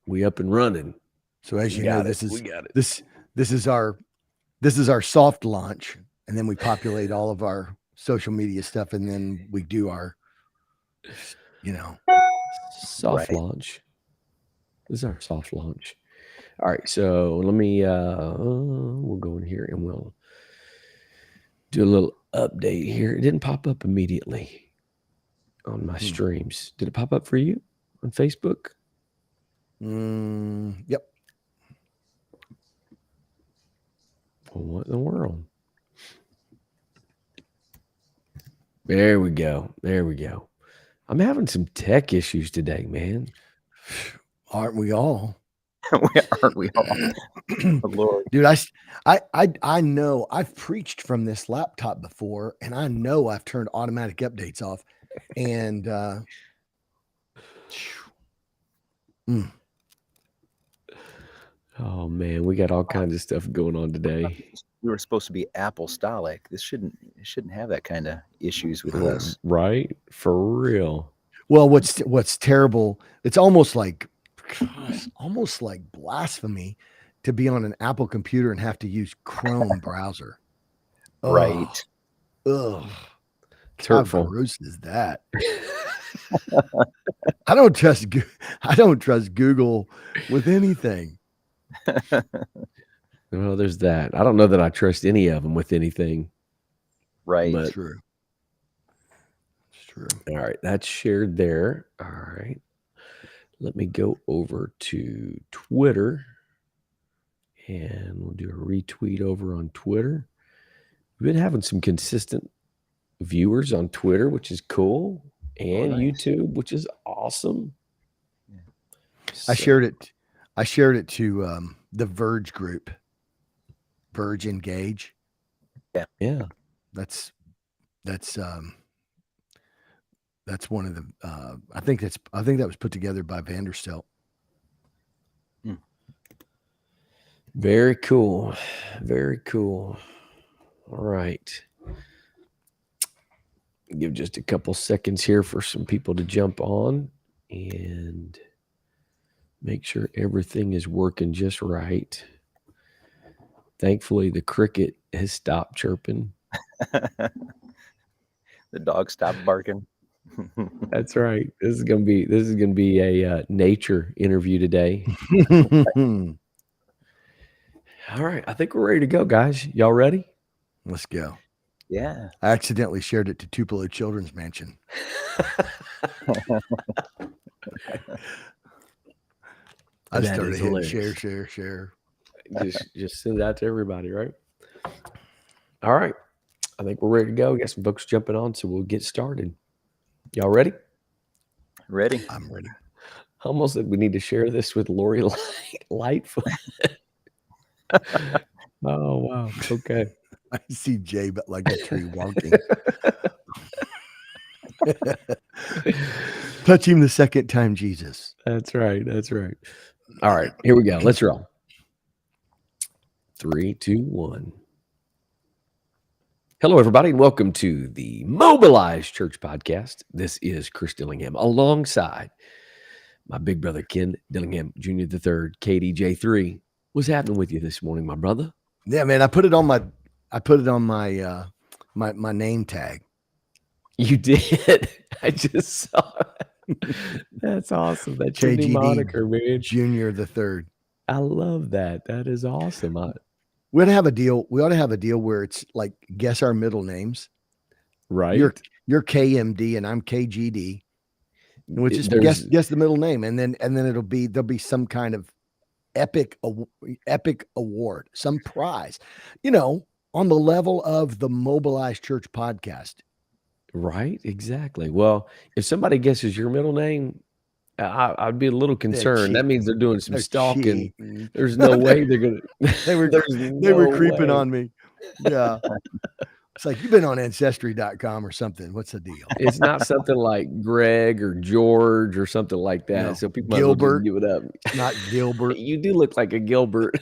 We up and running. So as you know, this is got it. this is our soft launch, and then we populate all of our social media stuff, and then we do our, Soft launch. This is our soft launch. All right, so let me we'll go in here and we'll do a little update here. It didn't pop up immediately on my streams. Did it pop up for you on Facebook? Yep. Well, what in the world? There we go. There we go. I'm having some tech issues today, man. Aren't we all? Aren't we all? Oh, Lord. Dude, I know I've preached from this laptop before, and I know I've turned automatic updates off, and Oh man, we got all kinds of stuff going on today. We were supposed to be apostolic. It shouldn't have that kind of issues with us. Right? For real. Well, what's terrible, it's almost like blasphemy to be on an Apple computer and have to use Chrome browser. Right. Ugh. It's How hurtful. gross is that? I don't trust Google with anything. Well, there's that. I don't know that I trust any of them with anything. Right. But, True. It's true. All right, that's shared there. All right. Let me go over to Twitter and we'll do a retweet over on Twitter. We've been having some consistent viewers on Twitter, which is cool, and YouTube, which is awesome. Yeah. I shared it to the Verge group, Verge Engage. Yeah. That's one of the I think that was put together by Vanderstelt. Very cool. Very cool. All right. Give just a couple seconds here for some people to jump on and make sure everything is working just right. Thankfully, the cricket has stopped chirping. The dog stopped barking. That's right. This is gonna be a nature interview today. All right, I think we're ready to go, guys. Y'all ready? Let's go. Yeah. I accidentally shared it to Tupelo Children's Mansion. I started hitting share. Just send that to everybody, right? All right. I think we're ready to go. We got some folks jumping on, so we'll get started. Y'all ready? Ready. I'm ready. Almost like we need to share this with Lori Lightfoot. Oh, wow. Okay. I see Jay, but like a tree walking. Touch him the second time, Jesus. That's right. That's right. All right. Here we go. Let's roll. 3, 2, 1. Hello, everybody, and welcome to the Mobilized Church Podcast. This is Chris Dillingham alongside my big brother, Ken Dillingham Jr. III, KDJ3. What's happening with you this morning, my brother? Yeah, man, I put it on my my name tag. You did. I just saw it. That's awesome. That's your new moniker, man. Junior the Third. I love that. That is awesome. We ought to have a deal. We ought to have a deal where it's like guess our middle names. Right. You're KMD and I'm KGD. And we'll just guess the middle name, and then there'll be some kind of epic award, some prize, on the level of the Mobilized Church Podcast. Right, exactly. Well, if somebody guesses your middle name, I'd be a little concerned. That means they're doing some stalking. Cheating. There's no way they're gonna. They were creeping on me. Yeah. It's like, you've been on Ancestry.com or something. What's the deal? It's not something like Greg or George or something like that. No. So people Gilbert, might as well just give it up. Not Gilbert. You do look like a Gilbert.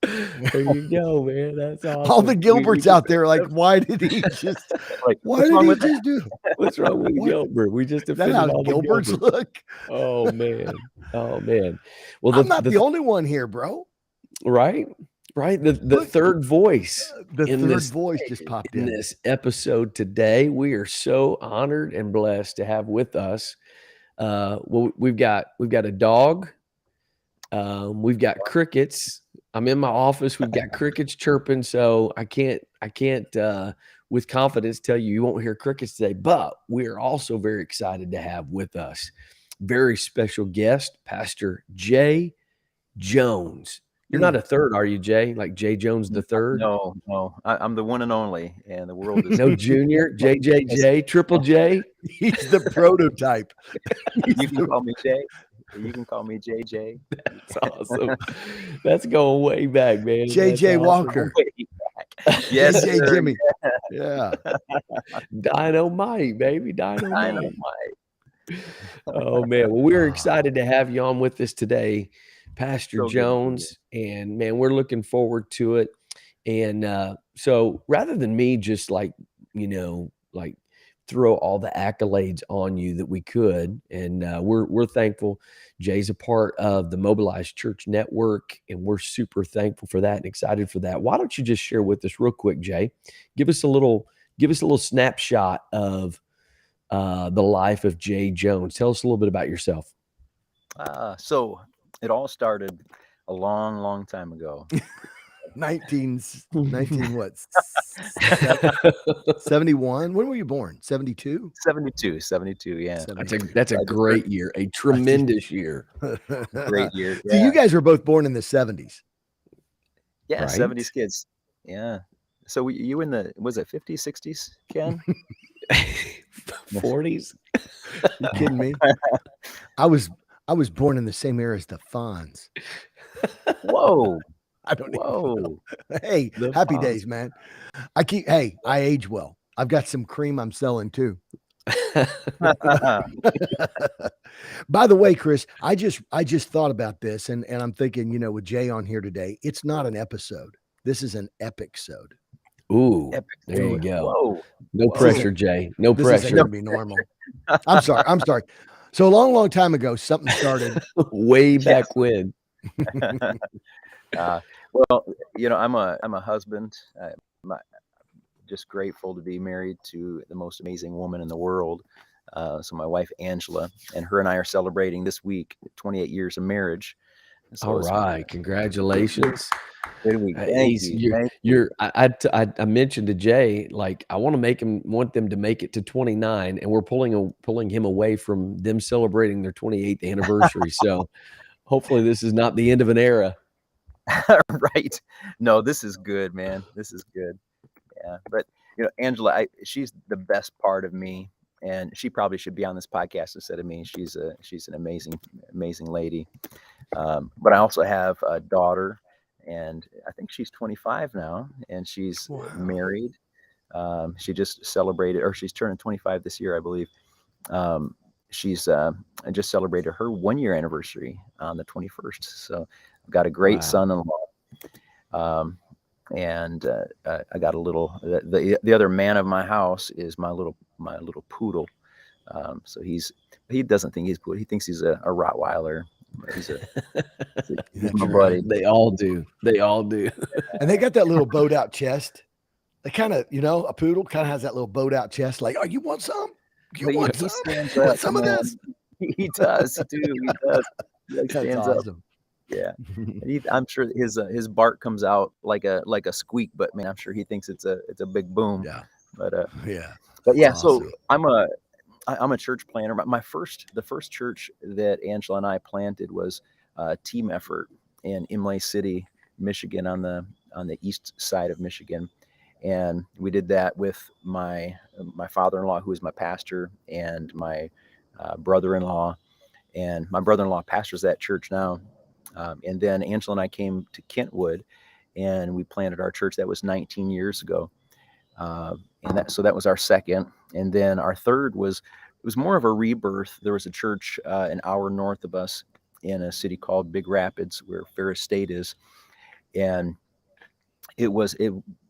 There you go, man. That's awesome. All the Gilberts out there, like, why did he just? Like, Why did he just do? What's wrong with What? Gilbert? We just Is that offended how all the Gilberts Gilberts. look? Oh man. Oh man. Well, I'm not the only one here, bro. right. The Look, third voice the in third this voice just popped in in. this episode today. We are so honored and blessed to have with us. Well, we've got a dog. We've got crickets. I'm in my office. We've got crickets chirping, so I can't with confidence tell you won't hear crickets today. But we are also very excited to have with us very special guest, Pastor Jay Jones. You're not a third, are you, Jay? Like Jay Jones the third? No. I'm the one and only, and the world is No junior, JJJ, Triple J. He's the prototype. You can call me Jay. You can call me JJ. That's awesome. That's going way back, man. JJ Walker. Yes, JJ sir. Jimmy. Yeah. Dynamite, baby. Dynamite. Dynamite. Oh man. Well, we're excited to have you on with us today, Pastor So good to be Jones. And man, we're looking forward to it. And so rather than me just like throw all the accolades on you that we could, and we're thankful. Jay's a part of the Mobilized Church Network, and we're super thankful for that and excited for that. Why don't you just share with us real quick, Jay? Give us a little snapshot of the life of Jay Jones. Tell us a little bit about yourself. So it all started a long time ago. 19 what? 71? When were you born? 72? 72, yeah. That's a great year, a tremendous year. Great year. So you guys were both born in the 70s. Yeah, right? 70s kids. Yeah. So you in the, was it 50s, 60s, Ken? 40s? You kidding me? I was born in the same era as the Fonz. Whoa. I don't Whoa. even know. Hey, The happy Fonz. days, man. I age well. I've got some cream I'm selling too. By the way, Chris, I just thought about this and I'm thinking, with Jay on here today, it's not an episode. This is an epic-sode. Ooh, Epic. there you go. Whoa. No pressure, Jay. No This isn't pressure. gonna be normal. I'm sorry. So a long time ago, something started. Way back when. Well, I'm a husband. I'm just grateful to be married to the most amazing woman in the world. So my wife, Angela, and her and I are celebrating this week 28 years of marriage. So All right. Congratulations. Good week. Thank you. I mentioned to Jay, like, I want them to make it to 29, and we're pulling him away from them celebrating their 28th anniversary. So hopefully this is not the end of an era. Right. No, this is good, man. This is good. Yeah. But Angela, she's the best part of me, and she probably should be on this podcast instead of me. She's an amazing lady. But I also have a daughter, and I think she's 25 now, and she's married. She just celebrated, or she's turning 25 this year, I believe. She's I just celebrated her 1-year anniversary on the 21st. So I've got a great son-in-law. And I got a little. The other man of my house is my little poodle. So he doesn't think he's poodle. He thinks he's a Rottweiler. He's my buddy. They all do. And they got that little bowed out chest. They kind of, a poodle kind of has that little bowed out chest. Like, oh, you want some? You want some of this? He does, dude. He does. He stands awesome. up. Yeah, I'm sure his bark comes out like a squeak, but man, I'm sure he thinks it's a big boom. Yeah. But yeah. But yeah, awesome. So I'm a church planter. The first church that Angela and I planted was a team effort in Imlay City, Michigan, on the east side of Michigan, and we did that with my father-in-law, who is my pastor, and my brother-in-law, and my brother-in-law pastors that church now. And then Angela and I came to Kentwood, and we planted our church. That was 19 years ago. And that was our second. And then our third was more of a rebirth. There was a church an hour north of us in a city called Big Rapids, where Ferris State is. and it was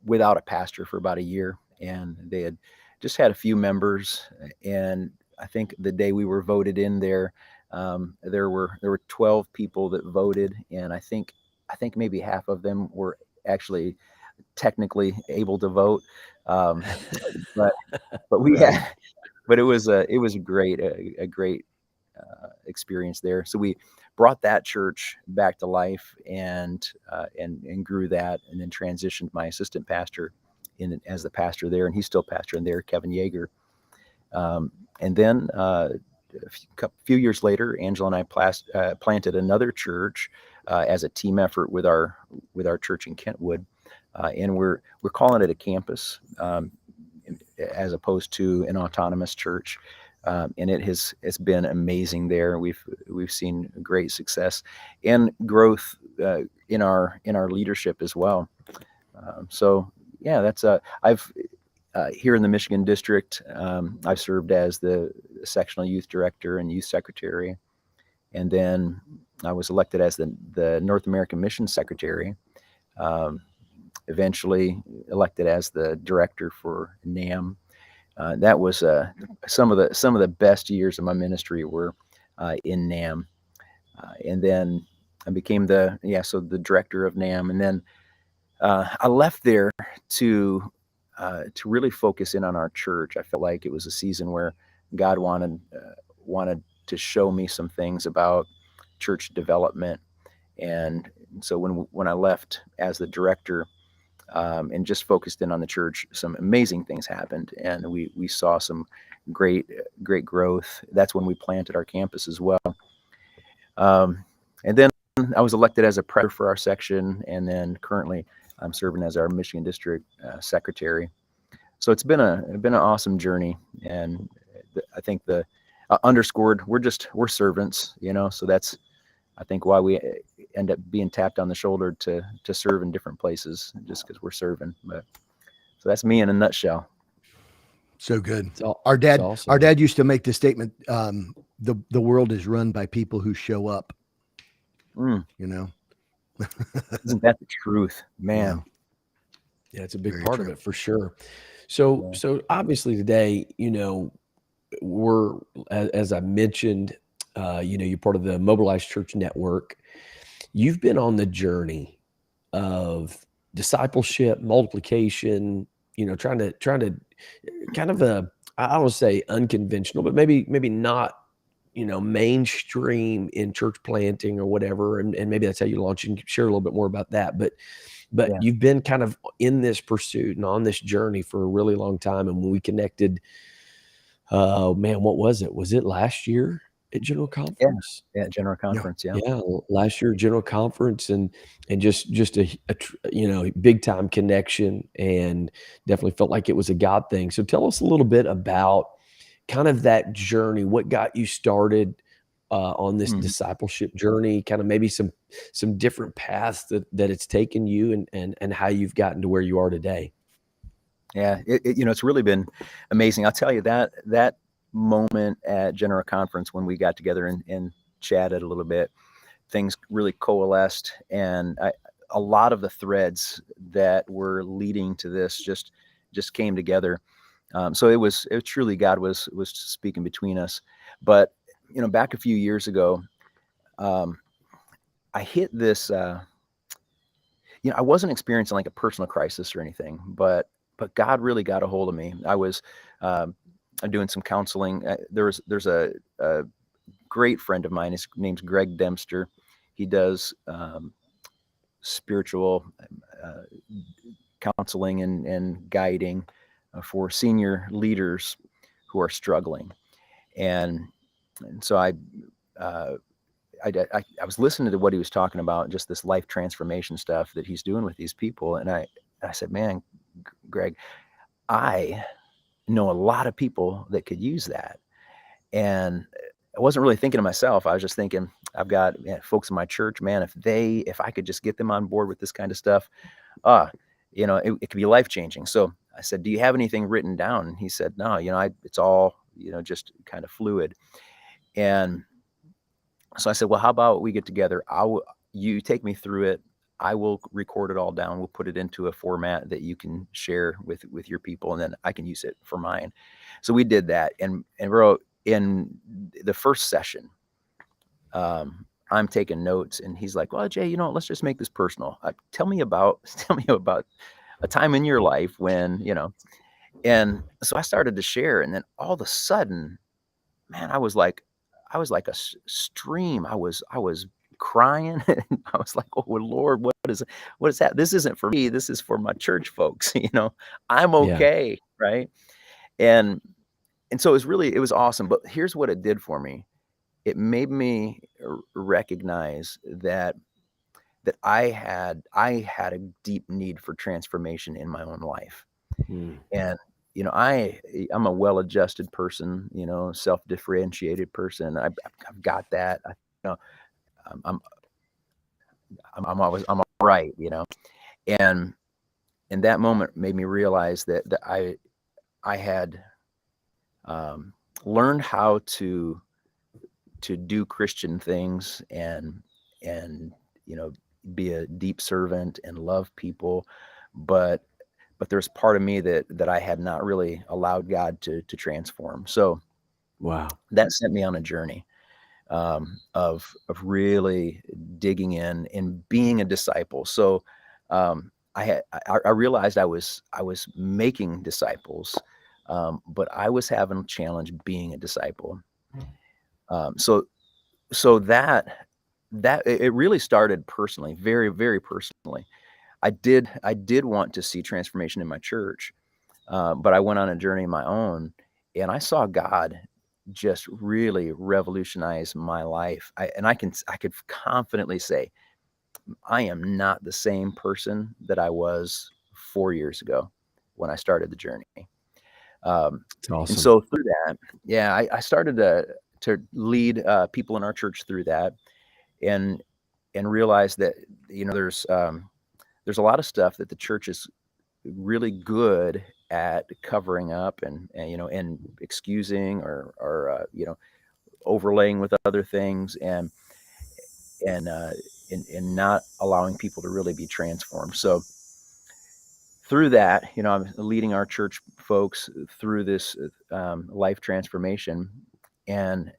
without a pastor for about a year, and they had just had a few members. And I think the day we were voted in there, there were 12 people that voted, and I think maybe half of them were actually technically able to vote. Um, but we Right. had, but it was a great experience there. So we brought that church back to life, and grew that, and then transitioned my assistant pastor in as the pastor there, and he's still pastoring there, Kevin Yeager. And then a few years later, Angela and I planted another church as a team effort with our church in Kentwood, and we're calling it a campus, as opposed to an autonomous church. And it's been amazing there. We've seen great success and growth in our leadership as well. So yeah, that's I've here in the Michigan district. I've served as the sectional youth director and youth secretary, and then I was elected as the North American Mission Secretary. Eventually elected as the director for NAM. That was some of the best years of my ministry were in NAM, and then I became the director of NAM, and then I left there to really focus in on our church. I felt like it was a season where God wanted to show me some things about church development, and so when I left as the director, and just focused in on the church, some amazing things happened, and we saw some great growth. That's when we planted our campus as well. And then I was elected as a president for our section, and then currently I'm serving as our Michigan district secretary. So it's been an awesome journey, and I think the underscored we're servants, so that's I think why we end up being tapped on the shoulder to serve in different places, just because we're serving. But so that's me in a nutshell. So good. Our dad used to make the statement, the world is run by people who show up. Mm. Isn't that the truth, man? Yeah, it's a big part of it for sure. So obviously today, we're, as I mentioned, you're part of the Mobilized Church Network. You've been on the journey of discipleship, multiplication, trying to kind of I don't want to say unconventional, but maybe not, mainstream in church planting or whatever. And maybe that's how you launch, and share a little bit more about that. But you've been kind of in this pursuit and on this journey for a really long time. And when we connected, what was it? Was it last year at General Conference? Yeah, General Conference. Yeah, last year General Conference, and just a big time connection, and definitely felt like it was a God thing. So tell us a little bit about kind of that journey. What got you started on this discipleship journey? Kind of maybe some different paths that it's taken you, and how you've gotten to where you are today. Yeah, it's really been amazing. I'll tell you that moment at General Conference when we got together and chatted a little bit, things really coalesced, and a lot of the threads that were leading to this just came together. So it was truly God was speaking between us. But back a few years ago, I hit this. I wasn't experiencing like a personal crisis or anything, but God really got a hold of me. I was doing some counseling. There's a great friend of mine. His name's Greg Dempster. He does spiritual counseling and guiding for senior leaders who are struggling. And so I was listening to what he was talking about, just this life transformation stuff that he's doing with these people. And I said, man, Greg, I know a lot of people that could use that. And I wasn't really thinking to myself. I was just thinking, I've got folks in my church, man, if I could just get them on board with this kind of stuff, it could be life-changing. So I said, do you have anything written down? And he said, no, it's all, just kind of fluid. And so I said, well, how about we get together? You take me through it. I will record it all down. We'll put it into a format that you can share with your people, and then I can use it for mine. So we did that, and wrote in the first session. I'm taking notes, and he's like, "Well, Jay, let's just make this personal. Tell me about a time in your life when." And so I started to share, and then all of a sudden, man, I was like a stream. I was crying. I was like, "Oh Lord, what is that? This isn't for me. This is for my church folks." I'm Yeah. okay, right? And so it was awesome. But here's what it did for me. It made me recognize that I had a deep need for transformation in my own life. And I'm a well-adjusted person, self-differentiated person. I've got that. I'm I'm all right, and that moment made me realize that I had learned how to do Christian things and be a deep servant and love people, but there's part of me that I had not really allowed God to transform. So Wow. that sent me on a journey of really digging in and being a disciple. So I realized I was making disciples, but I was having a challenge being a disciple. So that it really started personally, very, very personally. I did want to see transformation in my church, but I went on a journey of my own, and I saw God just really revolutionize my life. I could confidently say I am not the same person that I was 4 years ago when I started the journey. It's And awesome. so through that, yeah, I started to lead people in our church through that, and realize that there's a lot of stuff that the church is really good at covering up and excusing or overlaying with other things and uh, and not allowing people to really be transformed. So through that, I'm leading our church folks through this life transformation, and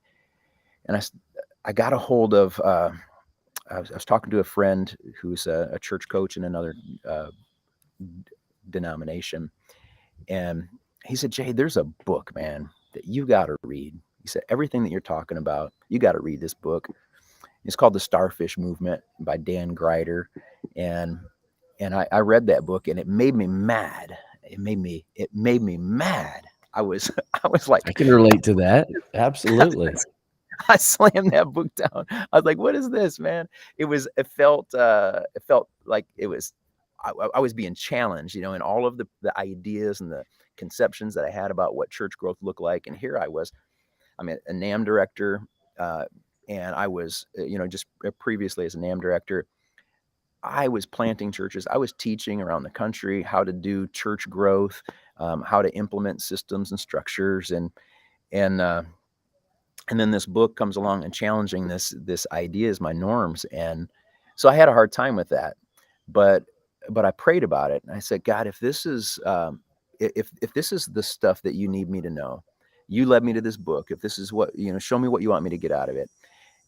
I got a hold of. I was talking to a friend who's a church coach in another denomination, and he said, "Jay, there's a book, man, that you got to read." He said, "Everything that you're talking about, you got to read this book. It's called The Starfish Movement by Dan Greider." And I read that book, and it made me mad. It made me mad. I was I was like, I can relate to that. Absolutely. I slammed that book down. I was like, "What is this, man?" It felt like it was I was being challenged, in all of the ideas and the conceptions that I had about what church growth looked like. And here I was, I'm a NAM director, and I was, just previously as a NAM director, I was planting churches. I was teaching around the country how to do church growth, how to implement systems and structures, and uh, and then this book comes along and challenging this idea as my norms. And so I had a hard time with that, but I prayed about it, and I said, God, if this is if this is the stuff that you need me to know, you led me to this book. If this is what, show me what you want me to get out of it.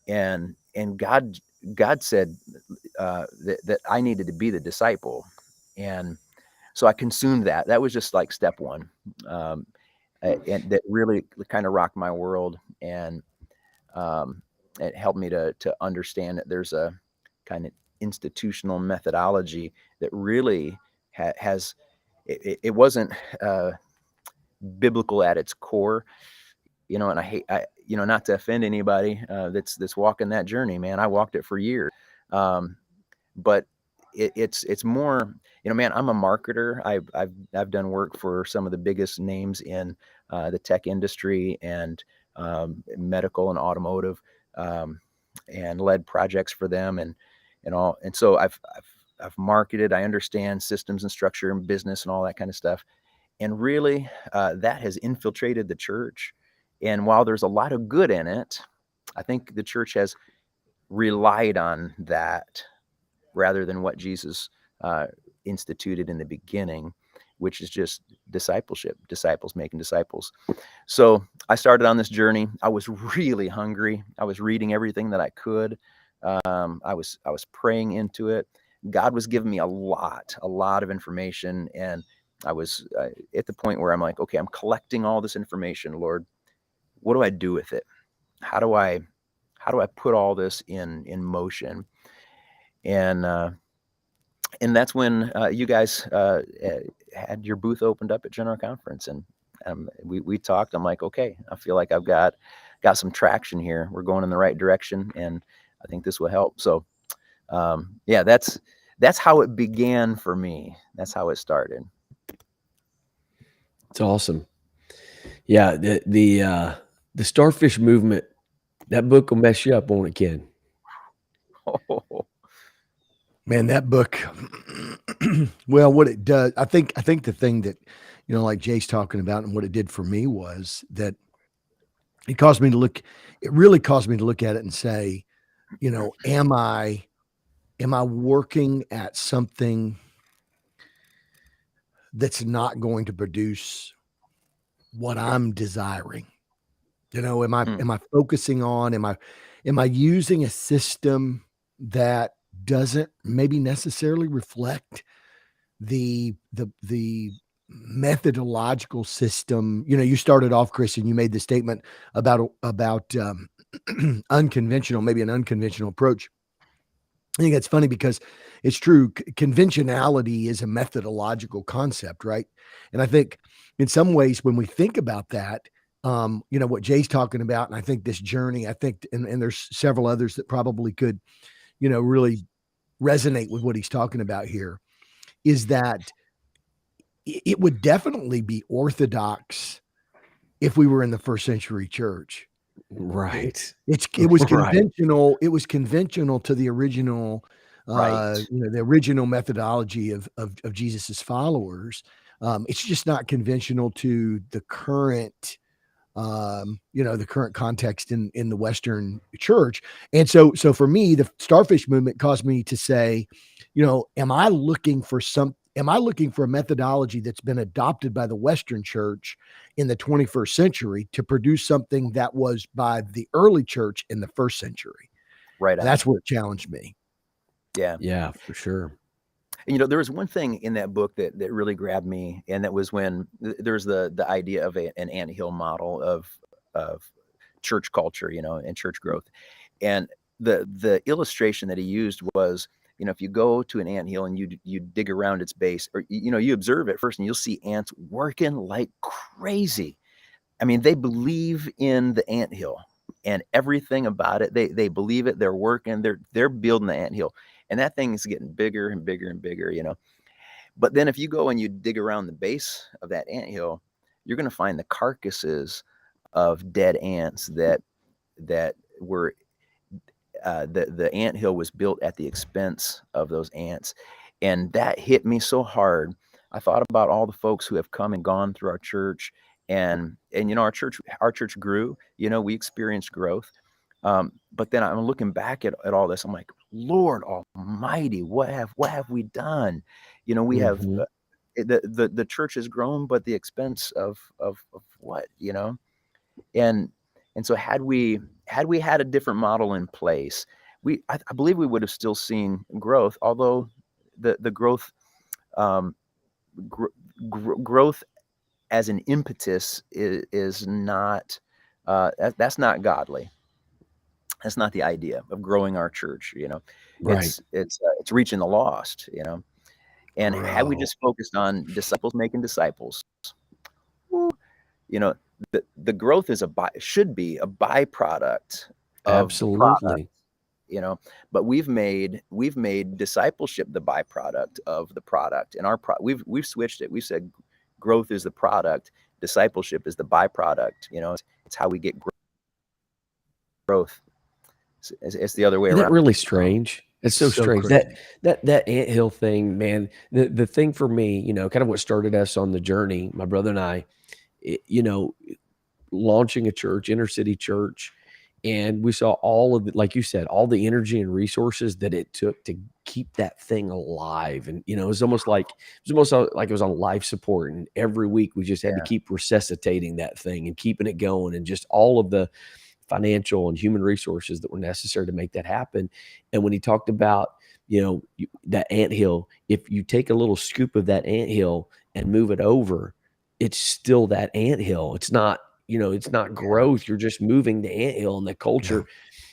And God said that I needed to be the disciple. And so I consumed that. That was just like step one. And that really kind of rocked my world. And it helped me to understand that there's a kind of institutional methodology that really has it wasn't biblical at its core, and I hate, not to offend anybody that's walking that journey, man. I walked it for years, but it's more, man. I'm a marketer. I've done work for some of the biggest names in the tech industry and medical and automotive, and led projects for them and all. And so I've marketed. I understand systems and structure and business and all that kind of stuff. And really, that has infiltrated the church. And while there's a lot of good in it, I think the church has relied on that rather than what Jesus instituted in the beginning, which is just discipleship, disciples making disciples. So I started on this journey. I was really hungry. I was reading everything that I could. I was praying into it. God was giving me a lot of information, and I was at the point where I'm like, okay, I'm collecting all this information, Lord. What do I do with it? How do I put all this in motion? And that's when you guys had your booth opened up at General Conference, and we talked. I'm like, okay, I feel like I've got some traction here. We're going in the right direction, and I think this will help. So, yeah, that's how it began for me. That's how it started. It's awesome. Yeah, the Starfish Movement, that book will mess you up, won't it, Ken? Oh. Man, that book, well, what it does, I think the thing that, like Jay's talking about, and what it did for me was that it really caused me to look at it and say, am I working at something that's not going to produce what I'm desiring? Am I focusing on, am I using a system that doesn't maybe necessarily reflect the methodological system? You started off, Chris, and you made the statement about unconventional, maybe an unconventional approach. I think that's funny because it's true. Conventionality is a methodological concept, right? And I think in some ways, when we think about that, what Jay's talking about, and I think this journey, I think, and there's several others that probably could, really resonate with what he's talking about here, is that it would definitely be orthodox if we were in the first century church. Right. It was conventional. Right. It was conventional to the original, Right. The original methodology of Jesus's followers. It's just not conventional to the current, the current context in the Western church. And so for me, the Starfish Movement caused me to say, am I looking for a methodology that's been adopted by the Western church in the 21st century to produce something that was by the early church in the first century? Right. That's what challenged me. Yeah. Yeah, for sure. And, there was one thing in that book that really grabbed me, and that was when there's the idea of an anthill model of church culture, and church growth. And the illustration that he used was, if you go to an anthill and you dig around its base, or you observe it first, and you'll see ants working like crazy. I mean, they believe in the anthill and everything about it. They believe it. They're working. They're building the anthill, and that thing is getting bigger and bigger and bigger. But then if you go and you dig around the base of that anthill, you're going to find the carcasses of dead ants that were the anthill was built at the expense of those ants. And that hit me so hard. I thought about all the folks who have come and gone through our church, and our church grew. We experienced growth. But then I'm looking back at all this. I'm like, Lord Almighty, what have we done? We have the church has grown, but the expense of what? And so had we had a different model in place, I believe we would have still seen growth, although the growth growth as an impetus is not that's not godly. That's not the idea of growing our church. Right. It's reaching the lost. And had we Bro. just focused on disciples making disciples, the growth should be a byproduct of the product, Absolutely. but we've made discipleship the byproduct of the product. And we've switched it. We said growth is the product, discipleship is the byproduct. It's how we get growth. It's the other way Isn't around. that really strange? It's so strange. Crazy. That anthill thing, man. The thing for me, kind of what started us on the journey, my brother and I, launching a church, inner city church, and we saw all of the, like you said, all the energy and resources that it took to keep that thing alive. And, it was almost like it was on life support. And every week we just had to Yeah. keep resuscitating that thing and keeping it going, and just all of the financial and human resources that were necessary to make that happen. And when he talked about, that anthill, if you take a little scoop of that anthill and move it over, it's still that anthill. It's not, it's not growth. You're just moving the anthill and the culture.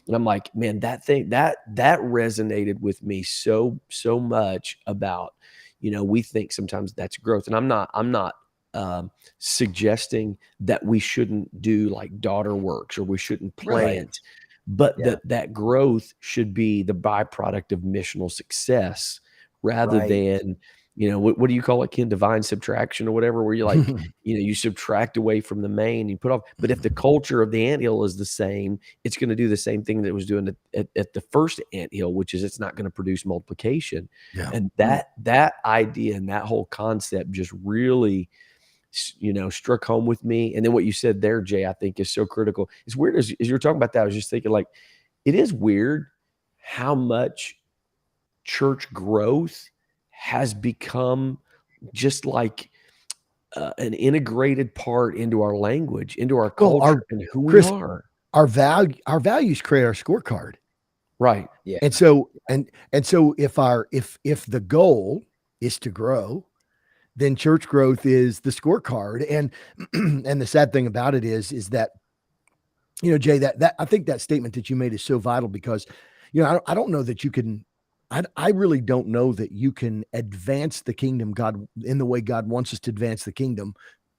And I'm like, man, that thing that resonated with me so much about, we think sometimes that's growth. And I'm not suggesting that we shouldn't do like daughter works or we shouldn't plant, but Yeah. that growth should be the byproduct of missional success rather Right. than, what do you call it, Ken? Divine subtraction or whatever, where you're like, you subtract away from the main, you put off. But if the culture of the anthill is the same, it's going to do the same thing that it was doing at the first anthill, which is it's not going to produce multiplication. Yeah. And that idea and that whole concept just really, struck home with me. And then what you said there, Jay, I think is so critical. It's weird as you were talking about that. I was just thinking, like, it is weird how much church growth has become just like an integrated part into our language, into our culture, and who we Chris, are. our values create our scorecard. Right. Yeah. And so if the goal is to grow, then church growth is the scorecard. And and the sad thing about it is that, Jay, that I think that statement that you made is so vital because, I don't know that you can, I really don't know that you can advance the kingdom God in the way God wants us to advance the kingdom,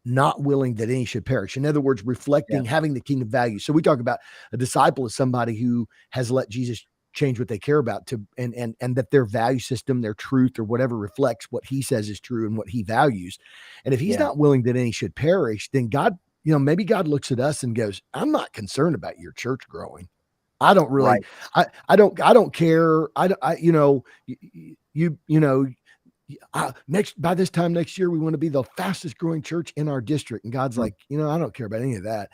not willing that any should perish. In other words, reflecting, having the kingdom value. So we talk about a disciple as somebody who has let Jesus change what they care about to, and that their value system, their truth or whatever reflects what he says is true and what he values. And if he's not willing that any should perish, then God, maybe God looks at us and goes, I'm not concerned about your church growing. I don't really, I don't care. Next, by this time next year, we want to be the fastest growing church in our district. And God's like, I don't care about any of that.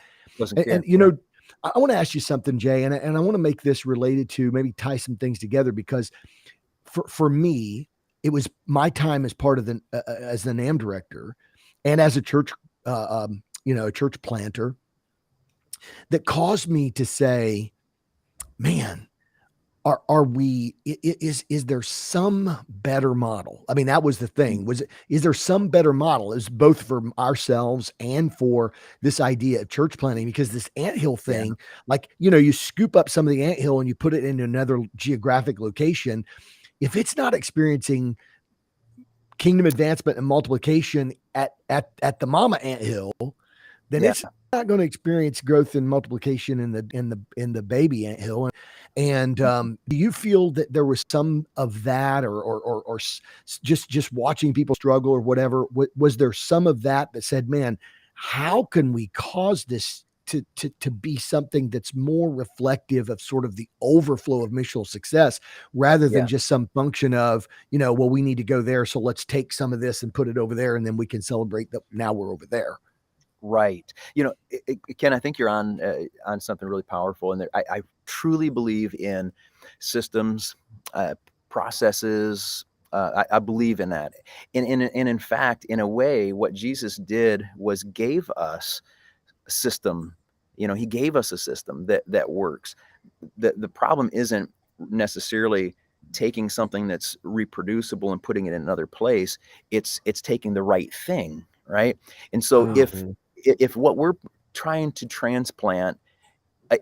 And I want to ask you something, Jay, and I want to make this related to maybe tie some things together because for me, it was my time as part of as the NAM director and as a church, a church planter that caused me to say, man, is there some better model? I mean, that was the thing. Is there some better model? Is both for ourselves and for this idea of church planting? Because this anthill thing, like, you scoop up some of the anthill and you put it in another geographic location. If it's not experiencing kingdom advancement and multiplication at the mama anthill, then it's not going to experience growth and multiplication in the baby anthill. And do you feel that there was some of that, or just watching people struggle or whatever? Was there some of that said, man, how can we cause this to be something that's more reflective of sort of the overflow of missional success rather than just some function of, well, we need to go there, so let's take some of this and put it over there, and then we can celebrate that now we're over there. Right. Ken, I think you're on something really powerful. And I truly believe in systems, processes. I believe in that. And in fact, in a way, what Jesus did was gave us a system. He gave us a system that works. The problem isn't necessarily taking something that's reproducible and putting it in another place. It's taking the right thing. Right. And so if what we're trying to transplant,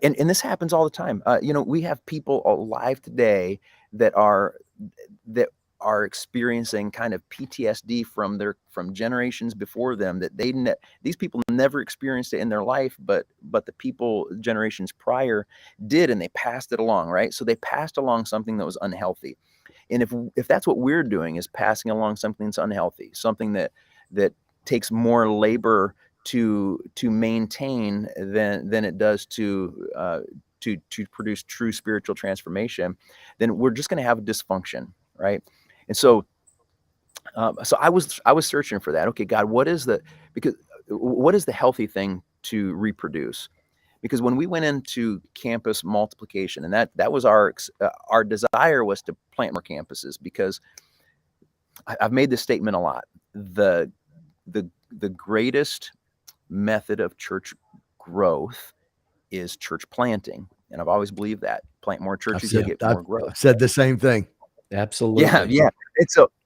and this happens all the time, we have people alive today that are experiencing kind of PTSD from generations before them that these people never experienced it in their life, but the people generations prior did, and they passed it along, right? So they passed along something that was unhealthy. And if that's what we're doing, is passing along something that's unhealthy, something that takes more labor to maintain than it does to produce true spiritual transformation, then we're just going to have a dysfunction, right? And so I was searching for that. Okay, God, what is the healthy thing to reproduce? Because when we went into campus multiplication, and that was our desire was to plant more campuses, because I've made this statement a lot. The greatest method of church growth is church planting, and I've always believed that. Plant more churches, you'll get more growth. I've said the same thing. Absolutely. Yeah.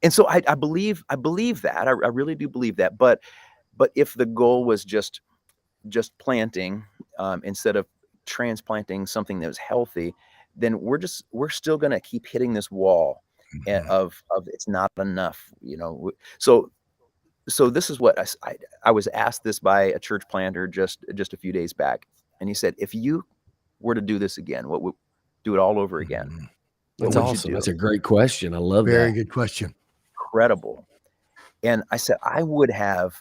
And so I believe that. I really do believe that. But if the goal was just planting, instead of transplanting something that was healthy, then we're still going to keep hitting this wall of it's not enough, So this is what I was asked this by a church planter just a few days back, and he said, if you were to do this again, what would do it all over again? That's awesome. That's a great question. I love that. Very good question. Incredible. And I said, I would have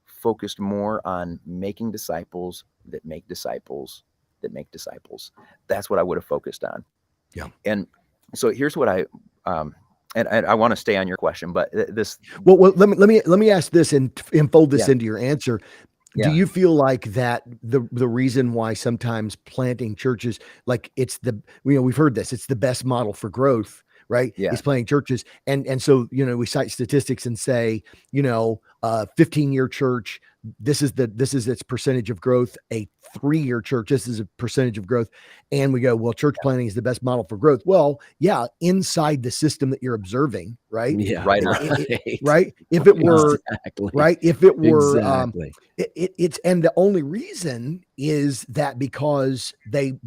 focused more on making disciples that make disciples that make disciples. That's what I would have focused on. Yeah. And so here's what I and I want to stay on your question, but this. Well, let me ask this and fold this into your answer. Yeah. Do you feel like that the reason why sometimes planting churches, like we've heard this, it's the best model for growth, right? Yeah. Is planting churches. And so, we cite statistics and say, 15-year church, this is its percentage of growth. A 3-year church, this is a percentage of growth. And we go, well, church planting is the best model for growth. Well, yeah, inside the system that you're observing, right? Yeah. Right. Right. If it were exactly. right. If it were, exactly. It's and the only reason is that because they've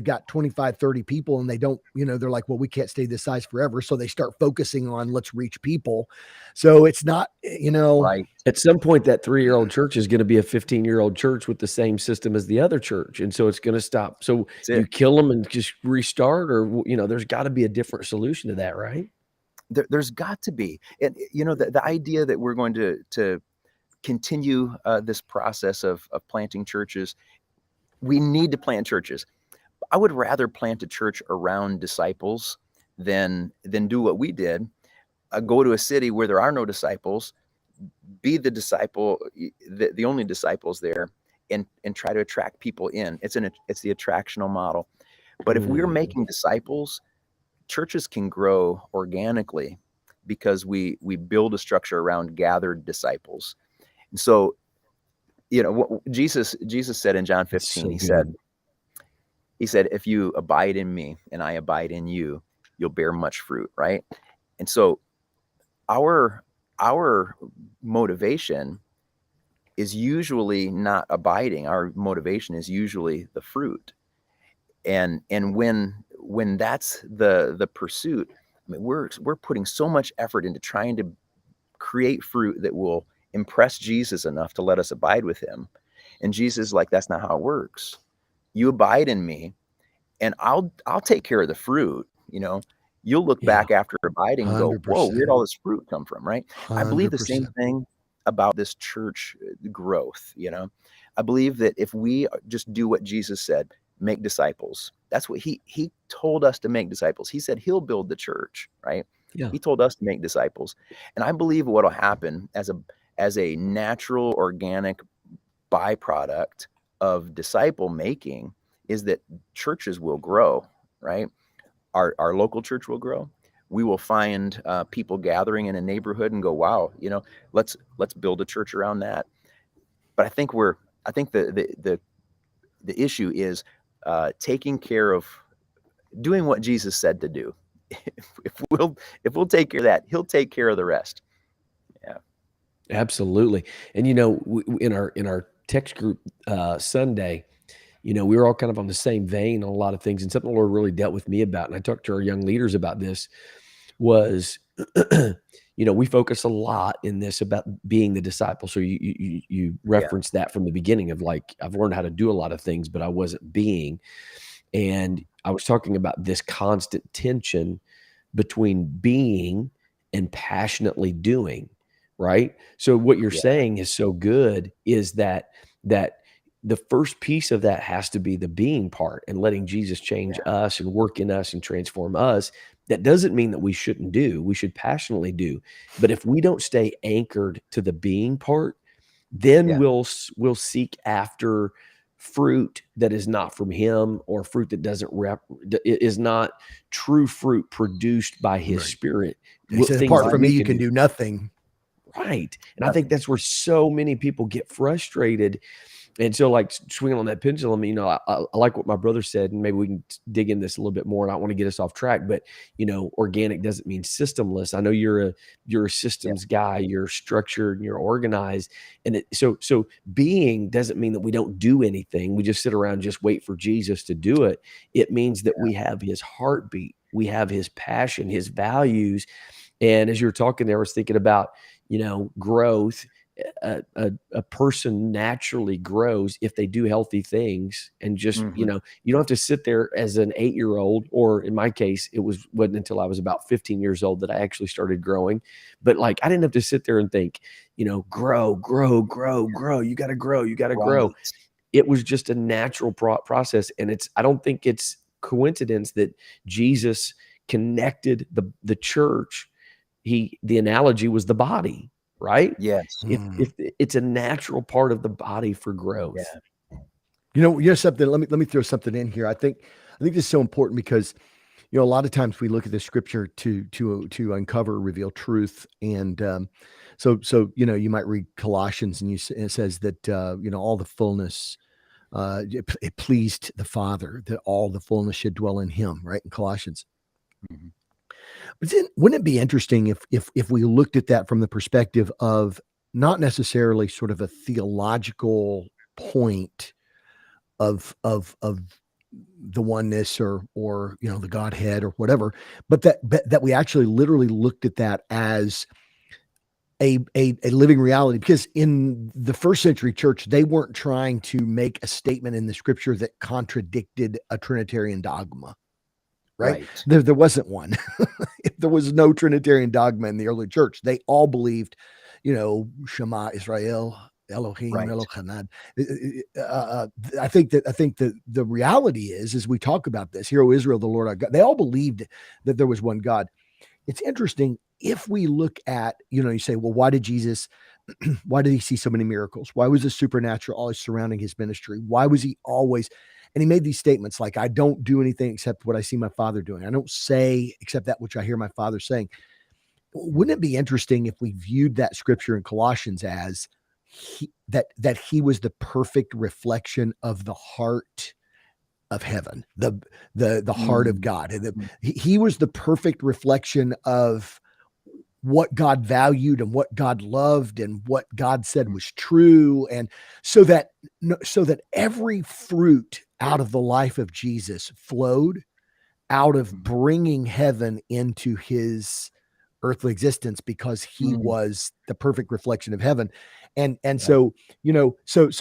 got 25, 30 people and they don't, they're like, well, we can't stay this size forever. So they start focusing on let's reach people. So it's not, Right. At some point, that 3-year-old church is going to be a 15-year-old church with the same system as the other church. And so it's going to stop. So you kill them and just restart, or, there's got to be a different solution to that, right? There's got to be. And, the idea that we're going to continue this process of planting churches, we need to plant churches. I would rather plant a church around disciples than do what we did. Go to a city where there are no disciples, be the disciple, the only disciples there, and try to attract people in. It's the attractional model. But if we're making disciples, churches can grow organically because we build a structure around gathered disciples. And so, what Jesus said in John 15, he said, if you abide in me and I abide in you, you'll bear much fruit, right? And so our motivation is usually not abiding. Our motivation is usually the fruit. And when that's the pursuit, I mean, we're putting so much effort into trying to create fruit that will impress Jesus enough to let us abide with him. And Jesus is like, that's not how it works. You abide in me and I'll take care of the fruit. You'll look back after abiding and go, 100%. whoa, where'd all this fruit come from? Right. 100%. I believe the same thing about this church growth. I believe that if we just do what Jesus said, make disciples, that's what he told us to make disciples. He said he'll build the church, right? Yeah. He told us to make disciples. And I believe what'll happen as a natural, organic byproduct of disciple making is that churches will grow, right? Our local church will grow. We will find people gathering in a neighborhood and go, wow, let's build a church around that. But I think the issue is taking care of doing what Jesus said to do. If we'll take care of that, he'll take care of the rest. Yeah, absolutely. And in our text group Sunday, we were all kind of on the same vein on a lot of things, and something the Lord really dealt with me about, and I talked to our young leaders about this, was we focus a lot in this about being the disciple. So you referenced that from the beginning of like, I've learned how to do a lot of things, but I wasn't being. And I was talking about this constant tension between being and passionately doing, right? So what you're saying is so good, is that the first piece of that has to be the being part and letting Jesus change us and work in us and transform us. That doesn't mean that we shouldn't do. We should passionately do. But if we don't stay anchored to the being part, then we'll seek after fruit that is not from him, or fruit that is not true fruit produced by his Right. spirit. He said, Things apart that from we me, you can can do. do nothing. Right. And I think that's where so many people get frustrated. And so, like, swinging on that pendulum, I like what my brother said, and maybe we can dig in this a little bit more. And I don't want to get us off track, but organic doesn't mean systemless. I know you're a systems guy. You're structured and you're organized, and so being doesn't mean that we don't do anything. We just sit around and just wait for Jesus to do it. It means that we have his heartbeat, we have his passion, his values. And as you were talking there, I was thinking about growth. A person naturally grows if they do healthy things, and just you don't have to sit there as an 8-year-old, or in my case, wasn't until I was about 15 years old that I actually started growing. But like, I didn't have to sit there and think, grow, you got to grow. It was just a natural process. And I don't think it's coincidence that Jesus connected the church. The analogy was the body, right? Yes. If it's a natural part of the body for growth. Something. Let me throw something in here. I think this is so important because a lot of times we look at the scripture to uncover, reveal truth, and so you might read Colossians, and it says that all the fullness. It pleased the Father that all the fullness should dwell in Him, right? In Colossians. But then, wouldn't it be interesting if we looked at that from the perspective of not necessarily sort of a theological point of the oneness or the Godhead or whatever, but that we actually literally looked at that as a living reality? Because in the first century church, they weren't trying to make a statement in the scripture that contradicted a Trinitarian dogma. Right? There wasn't one. There was no Trinitarian dogma in the early church. They all believed, Shema Israel, Elohim, Elohim. I think that the reality is, as we talk about this, Hear, O Israel, the Lord our God, they all believed that there was one God. It's interesting if we look at, you say, well, why did he see so many miracles? Why was the supernatural always surrounding his ministry? Why was he always, and he made these statements like, I don't do anything except what I see my Father doing. I don't say except that which I hear my Father saying. Wouldn't it be interesting if we viewed that scripture in Colossians as that he was the perfect reflection of the heart of heaven, the heart of God. He was the perfect reflection of what God valued and what God loved and what God said was true. And so that every fruit out of the life of Jesus flowed out of bringing heaven into his earthly existence, because he was the perfect reflection of heaven. So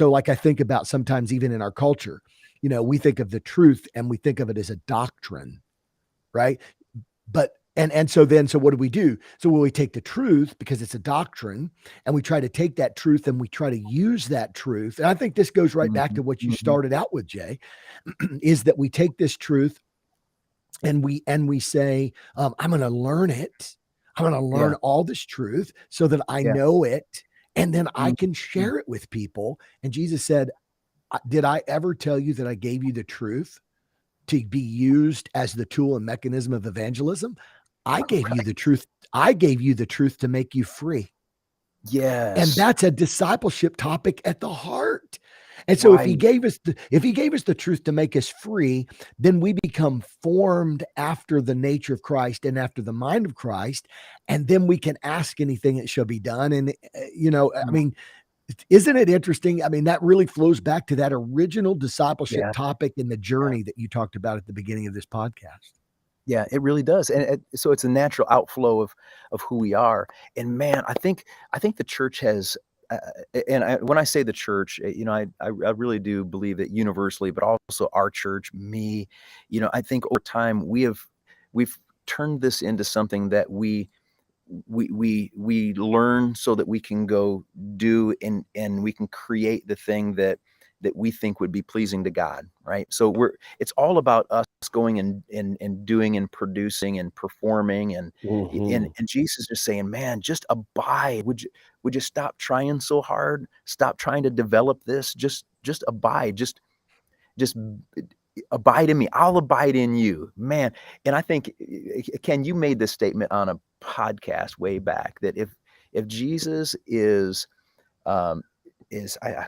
like, I think about sometimes even in our culture, we think of the truth and we think of it as a doctrine, right? But so what do? So we take the truth because it's a doctrine, and we try to take that truth and we try to use that truth. And I think this goes right back to what you started out with, Jay, is that we take this truth and we say, I'm going to learn it. I'm going to learn all this truth so that I know it, and then I can share it with people. And Jesus said, did I ever tell you that I gave you the truth to be used as the tool and mechanism of evangelism? I gave you the truth. I gave you the truth to make you free. Yes. And that's a discipleship topic at the heart. And so if he gave us the truth to make us free, then we become formed after the nature of Christ and after the mind of Christ. And then we can ask anything that shall be done. And, I mean, isn't it interesting? I mean, that really flows back to that original discipleship topic in the journey that you talked about at the beginning of this podcast. Yeah, it really does. And so it's a natural outflow of who we are. And man, I think the church has, when I say the church, I really do believe that universally, but also our church, me, I think over time we've turned this into something that we learn so that we can go do and we can create the thing that we think would be pleasing to God, right? So it's all about us going and doing and producing and performing and Jesus is saying, man, just abide. Would you stop trying so hard? Stop trying to develop this. Just abide. Just just abide in me. I'll abide in you, man. And I think, Ken, you made this statement on a podcast way back that if Jesus I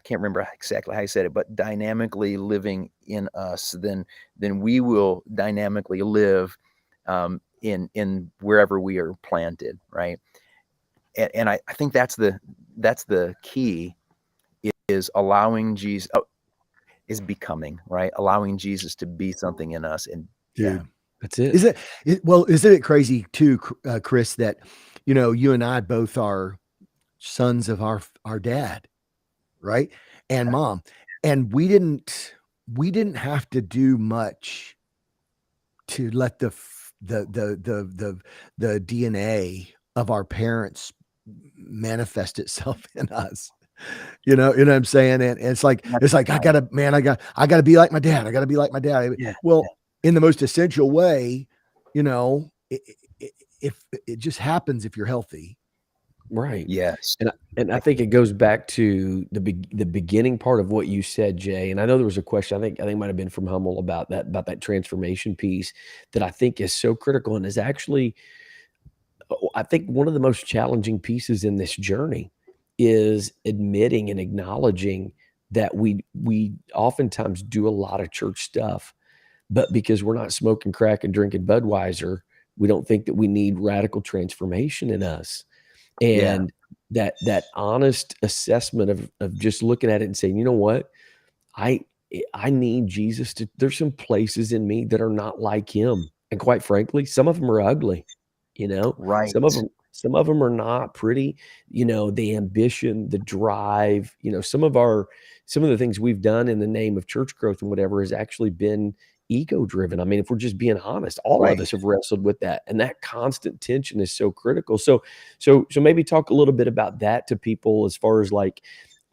can't remember exactly how I said it, but dynamically living in us, then we will dynamically live in wherever we are planted, right? And I think that's the key, is allowing Jesus, is becoming, right? Allowing Jesus to be something in us. And Dude, That's it. isn't it crazy too, Chris, that, you and I both are sons of our dad, right? And mom. And we didn't have to do much to let the DNA of our parents manifest itself in us. You know what I'm saying? And it's like, I gotta be like my dad. I gotta be like my dad. Yeah. Well, in the most essential way, if it just happens if you're healthy. Right. Yes. And I think it goes back to the beginning part of what you said, Jay. And I know there was a question, I think it might have been from Hummel about that transformation piece that I think is so critical and is actually, I think, one of the most challenging pieces in this journey is admitting and acknowledging that we oftentimes do a lot of church stuff, but because we're not smoking crack and drinking Budweiser, we don't think that we need radical transformation in us. Yeah. And that honest assessment of just looking at it and saying, you know what, I need Jesus to. There's some places in me that are not like him, and quite frankly, some of them are ugly. Right. Some of them are not pretty. The ambition, the drive. Some of the things we've done in the name of church growth and whatever has actually been ego driven. I mean, if we're just being honest, all Right. of us have wrestled with that, and that constant tension is so critical. So maybe talk a little bit about that to people, as far as like,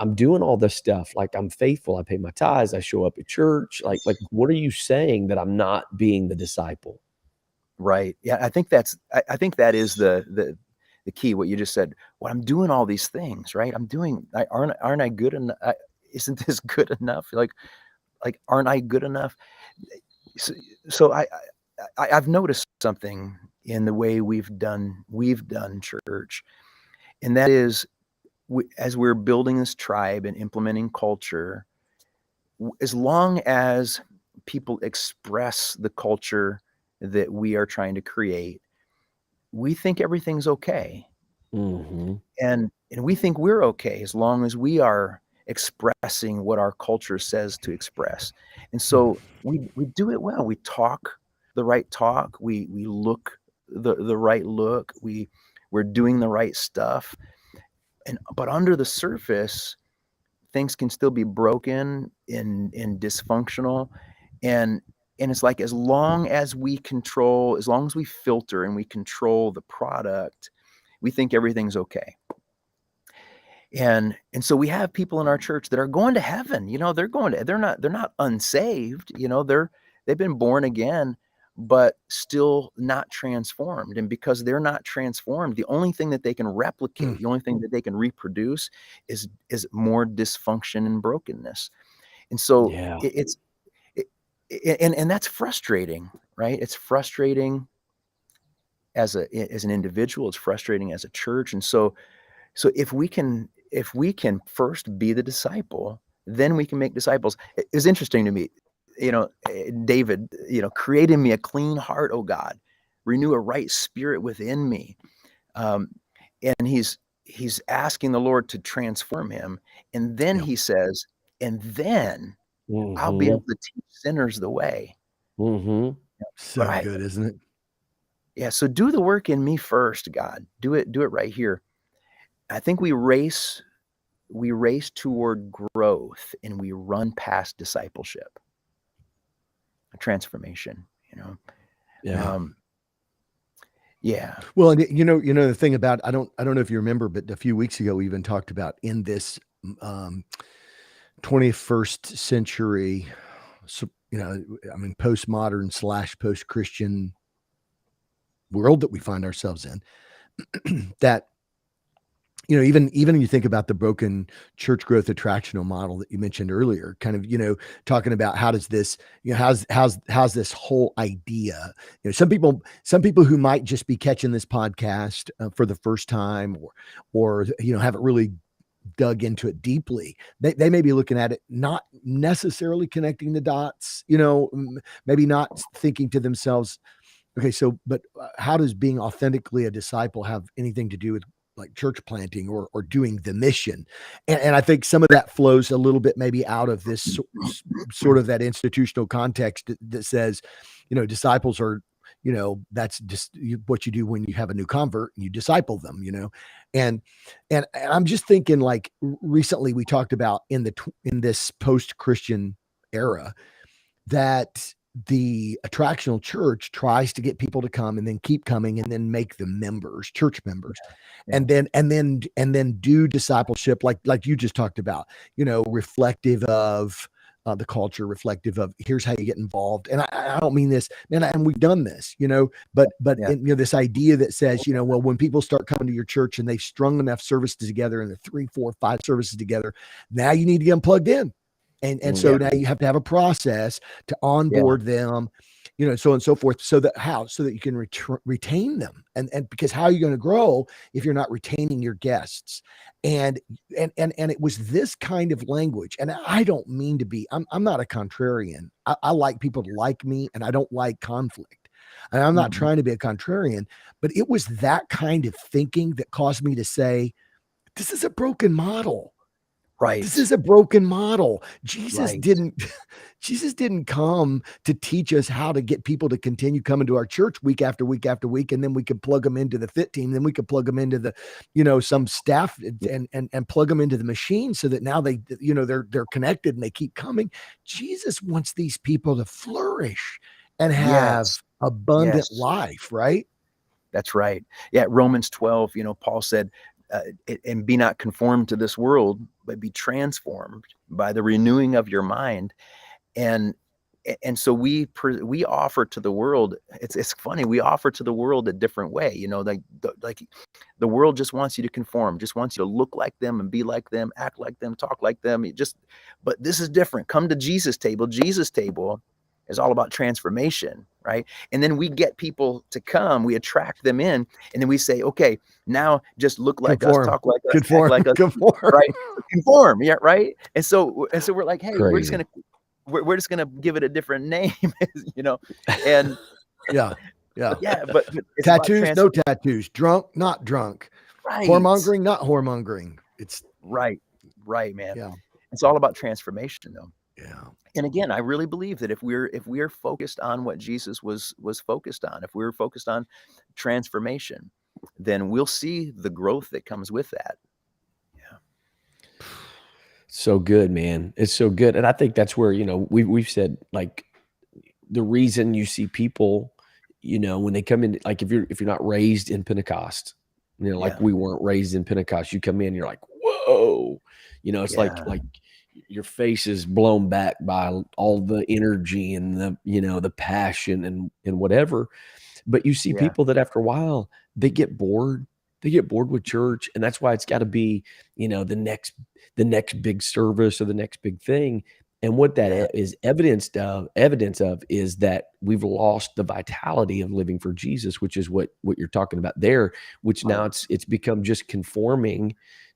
I'm doing all this stuff, like I'm faithful, I pay my tithes, I show up at church. Like what are you saying that I'm not being the disciple? Right. Yeah. I think that is the key, what you just said. Well, I'm doing all these things, right? Aren't I good enough? Isn't this good enough? Like, aren't I good enough? So I've noticed something in the way we've done church, and that is, as we're building this tribe and implementing culture, as long as people express the culture that we are trying to create, we think everything's okay. Mm-hmm. And we think we're okay as long as we are expressing what our culture says to express. And so we do it well. We talk the right talk. We look the right look. We're doing the right stuff. But under the surface, things can still be broken and dysfunctional. And it's like, as long as we filter and we control the product, we think everything's okay. And so we have people in our church that are going to heaven. They're not unsaved. They've been born again, but still not transformed. And because they're not transformed, the only thing that they can replicate, the only thing that they can reproduce is more dysfunction and brokenness. And so Yeah. and that's frustrating, right? It's frustrating as an individual. It's frustrating as a church. And so if we can first be the disciple, then we can make disciples. It's interesting to me, David, create in me a clean heart, O God, renew a right spirit within me. And he's asking the Lord to transform him. And then he says, and then I'll be able to teach sinners the way. Mm-hmm. So good, isn't it? Yeah. So do the work in me first, God. Do it right here. I think we race toward growth and we run past discipleship, transformation, Yeah. Yeah. Well, and the thing about, I don't know if you remember, but a few weeks ago we even talked about, in this 21st century, postmodern / post-Christian world that we find ourselves in, that even you think about the broken church growth attractional model that you mentioned earlier, kind of, talking about how does this, how's this whole idea, some people who might just be catching this podcast for the first time, or haven't really dug into it deeply. They may be looking at it, not necessarily connecting the dots, maybe not thinking to themselves, okay, so, but how does being authentically a disciple have anything to do with like church planting or doing the mission? And I think some of that flows a little bit maybe out of this sort of that institutional context that says, disciples are, that's just what you do when you have a new convert and you disciple them, and I'm just thinking, like, recently we talked about in this post-Christian era that the attractional church tries to get people to come and then keep coming and then make them members, church members, and then do discipleship like you just talked about, reflective of the culture, reflective of here's how you get involved. And I don't mean this, man, and we've done this, but this idea that says, well, when people start coming to your church and they've strung enough services together and the 3, 4, 5 services together, now you need to get them plugged in. And so now you have to have a process to onboard them, so on and so forth, so that you can retain them. And because how are you going to grow if you're not retaining your guests? And it was this kind of language. And I don't mean to be, I'm not a contrarian. I like people to like me, and I don't like conflict. And I'm not trying to be a contrarian, but it was that kind of thinking that caused me to say, this is a broken model. Right. This is a broken model. Jesus didn't come to teach us how to get people to continue coming to our church week after week after week. And then we could plug them into the fit team. Then we could plug them into the, some staff and plug them into the machine so that now they're connected and they keep coming. Jesus wants these people to flourish and have abundant life, right? That's right. Yeah. Romans 12, Paul said, and be not conformed to this world, but be transformed by the renewing of your mind. And so we offer to the world. It's funny. We offer to the world a different way. Like the world just wants you to conform, just wants you to look like them and be like them, act like them, talk like them. But this is different. Come to Jesus' table. Jesus' table is all about transformation, right? And then we get people to come, we attract them in, and then we say, okay, now just look like us, talk like us, act like us, right? Conform, yeah, right? And so we're like, hey, we're just gonna give it a different name, and yeah. But it's tattoos, no tattoos, drunk, not drunk, right? Whoremongering, not whoremongering. It's right, man. Yeah, it's all about transformation, though. Yeah. And again, I really believe that if we're focused on what Jesus was focused on, if we're focused on transformation, then we'll see the growth that comes with that. Yeah. So good, man. It's so good. And I think that's where, we've said, like, the reason you see people, when they come in, like if you're not raised in Pentecost, like we weren't raised in Pentecost, you come in, you're like, whoa, it's like your face is blown back by all the energy and the passion and whatever. But you see people that after a while, they get bored with church. And that's why it's got to be, the next big service or the next big thing. And what that is evidence of is that we've lost the vitality of living for Jesus, which is what you're talking about there, which now it's become just conforming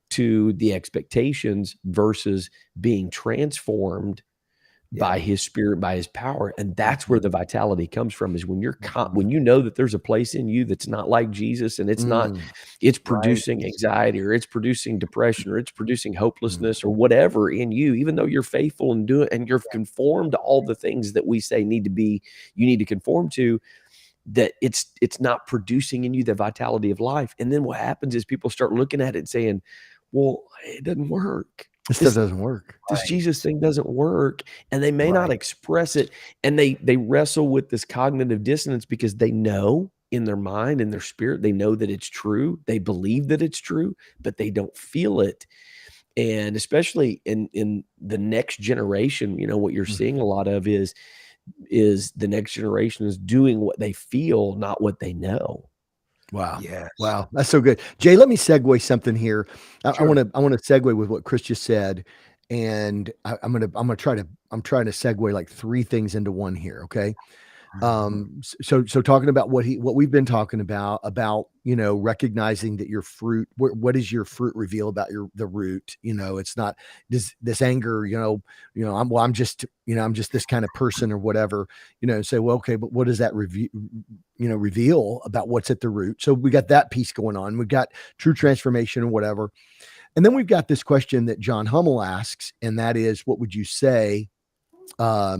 to the expectations versus being transformed by his spirit, by his power. And that's where the vitality comes from, is when when you know that there's a place in you that's not like Jesus, and it's producing anxiety, or it's producing depression, or it's producing hopelessness, or whatever in you, even though you're faithful and do it, and you're conformed to all the things that we say you need to conform to, that it's not producing in you the vitality of life. And then what happens is people start looking at it and saying, well, it doesn't work. This doesn't work. This Jesus thing doesn't work. And they may not express it. And they wrestle with this cognitive dissonance because they know in their mind and their spirit, they know that it's true. They believe that it's true, but they don't feel it. And especially in the next generation, what you're seeing a lot of is the next generation is doing what they feel, not what they know. Wow. Yes. Wow. That's so good. Jay, let me segue something here. I Sure. want to segue with what Chris just said. And I'm trying to segue like three things into one here. Okay. So talking about what we've been talking about, recognizing that your fruit, what does your fruit reveal about the root? It's not this anger, I'm just this kind of person or whatever, say, well, okay, but what does that reveal about what's at the root? So we got that piece going on. We've got true transformation or whatever. And then we've got this question that John Hummel asks, and that is, what would you say? What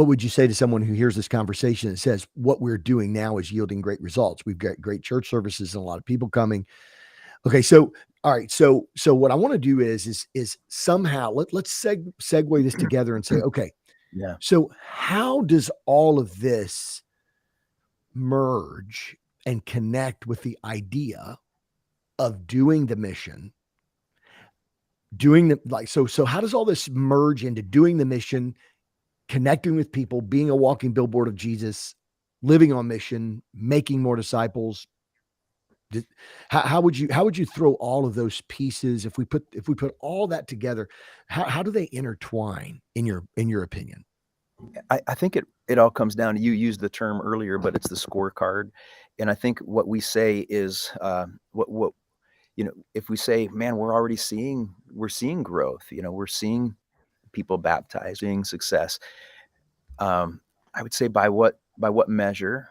would you say to someone who hears this conversation and says what we're doing now is yielding great results? We've got great church services and a lot of people coming. Okay, so all right, so what I want to do is somehow let's segue this together and say, okay, Yeah. so how does all of this merge and connect with the idea of doing the mission, so how does all this merge into doing the mission, connecting with people, being a walking billboard of Jesus, living on mission, making more disciples? How would you throw all of those pieces, if we put all that together? How do they intertwine in your opinion? I think it all comes down to, you used the term earlier, but it's the scorecard. And I think what we say is, what if we say, man, we're seeing growth, we're seeing people baptized, seeing success. I would say, by what measure,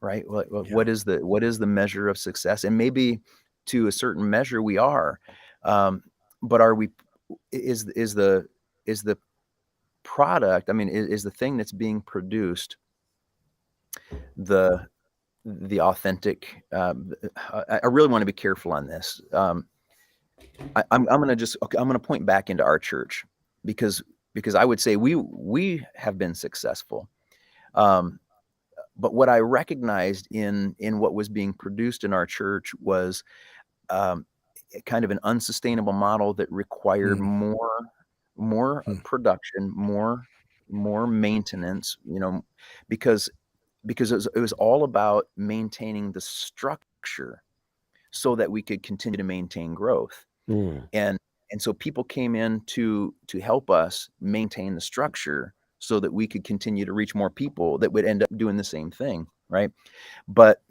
right? What is the measure of success? And maybe to a certain measure we are, but are we? Is the product? I mean, is the thing that's being produced the authentic? I really want to be careful on this. I'm going to point back into our church, because I would say we have been successful. But what I recognized in what was being produced in our church was, kind of an unsustainable model that required more production, more maintenance, because it was all about maintaining the structure so that we could continue to maintain growth. And so people came in to help us maintain the structure so that we could continue to reach more people that would end up doing the same thing, right? But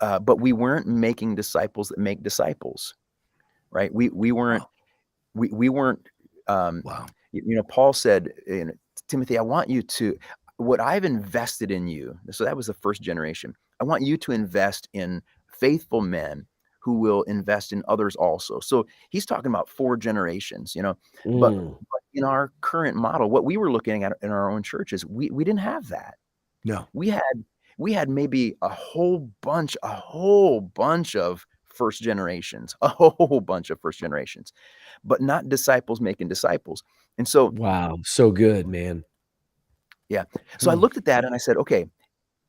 but we weren't making disciples that make disciples, right? We weren't we weren't. Wow. Paul said in Timothy, I want you to, what I've invested in you. So that was the first generation. I want you to invest in faithful men who will invest in others also. So he's talking about 4 generations, but in our current model, what we were looking at in our own churches, we didn't have that. No. We had maybe a whole bunch of first generations, but not disciples making disciples. And so, Wow, so good, man. yeah. So I looked at that and I said, okay,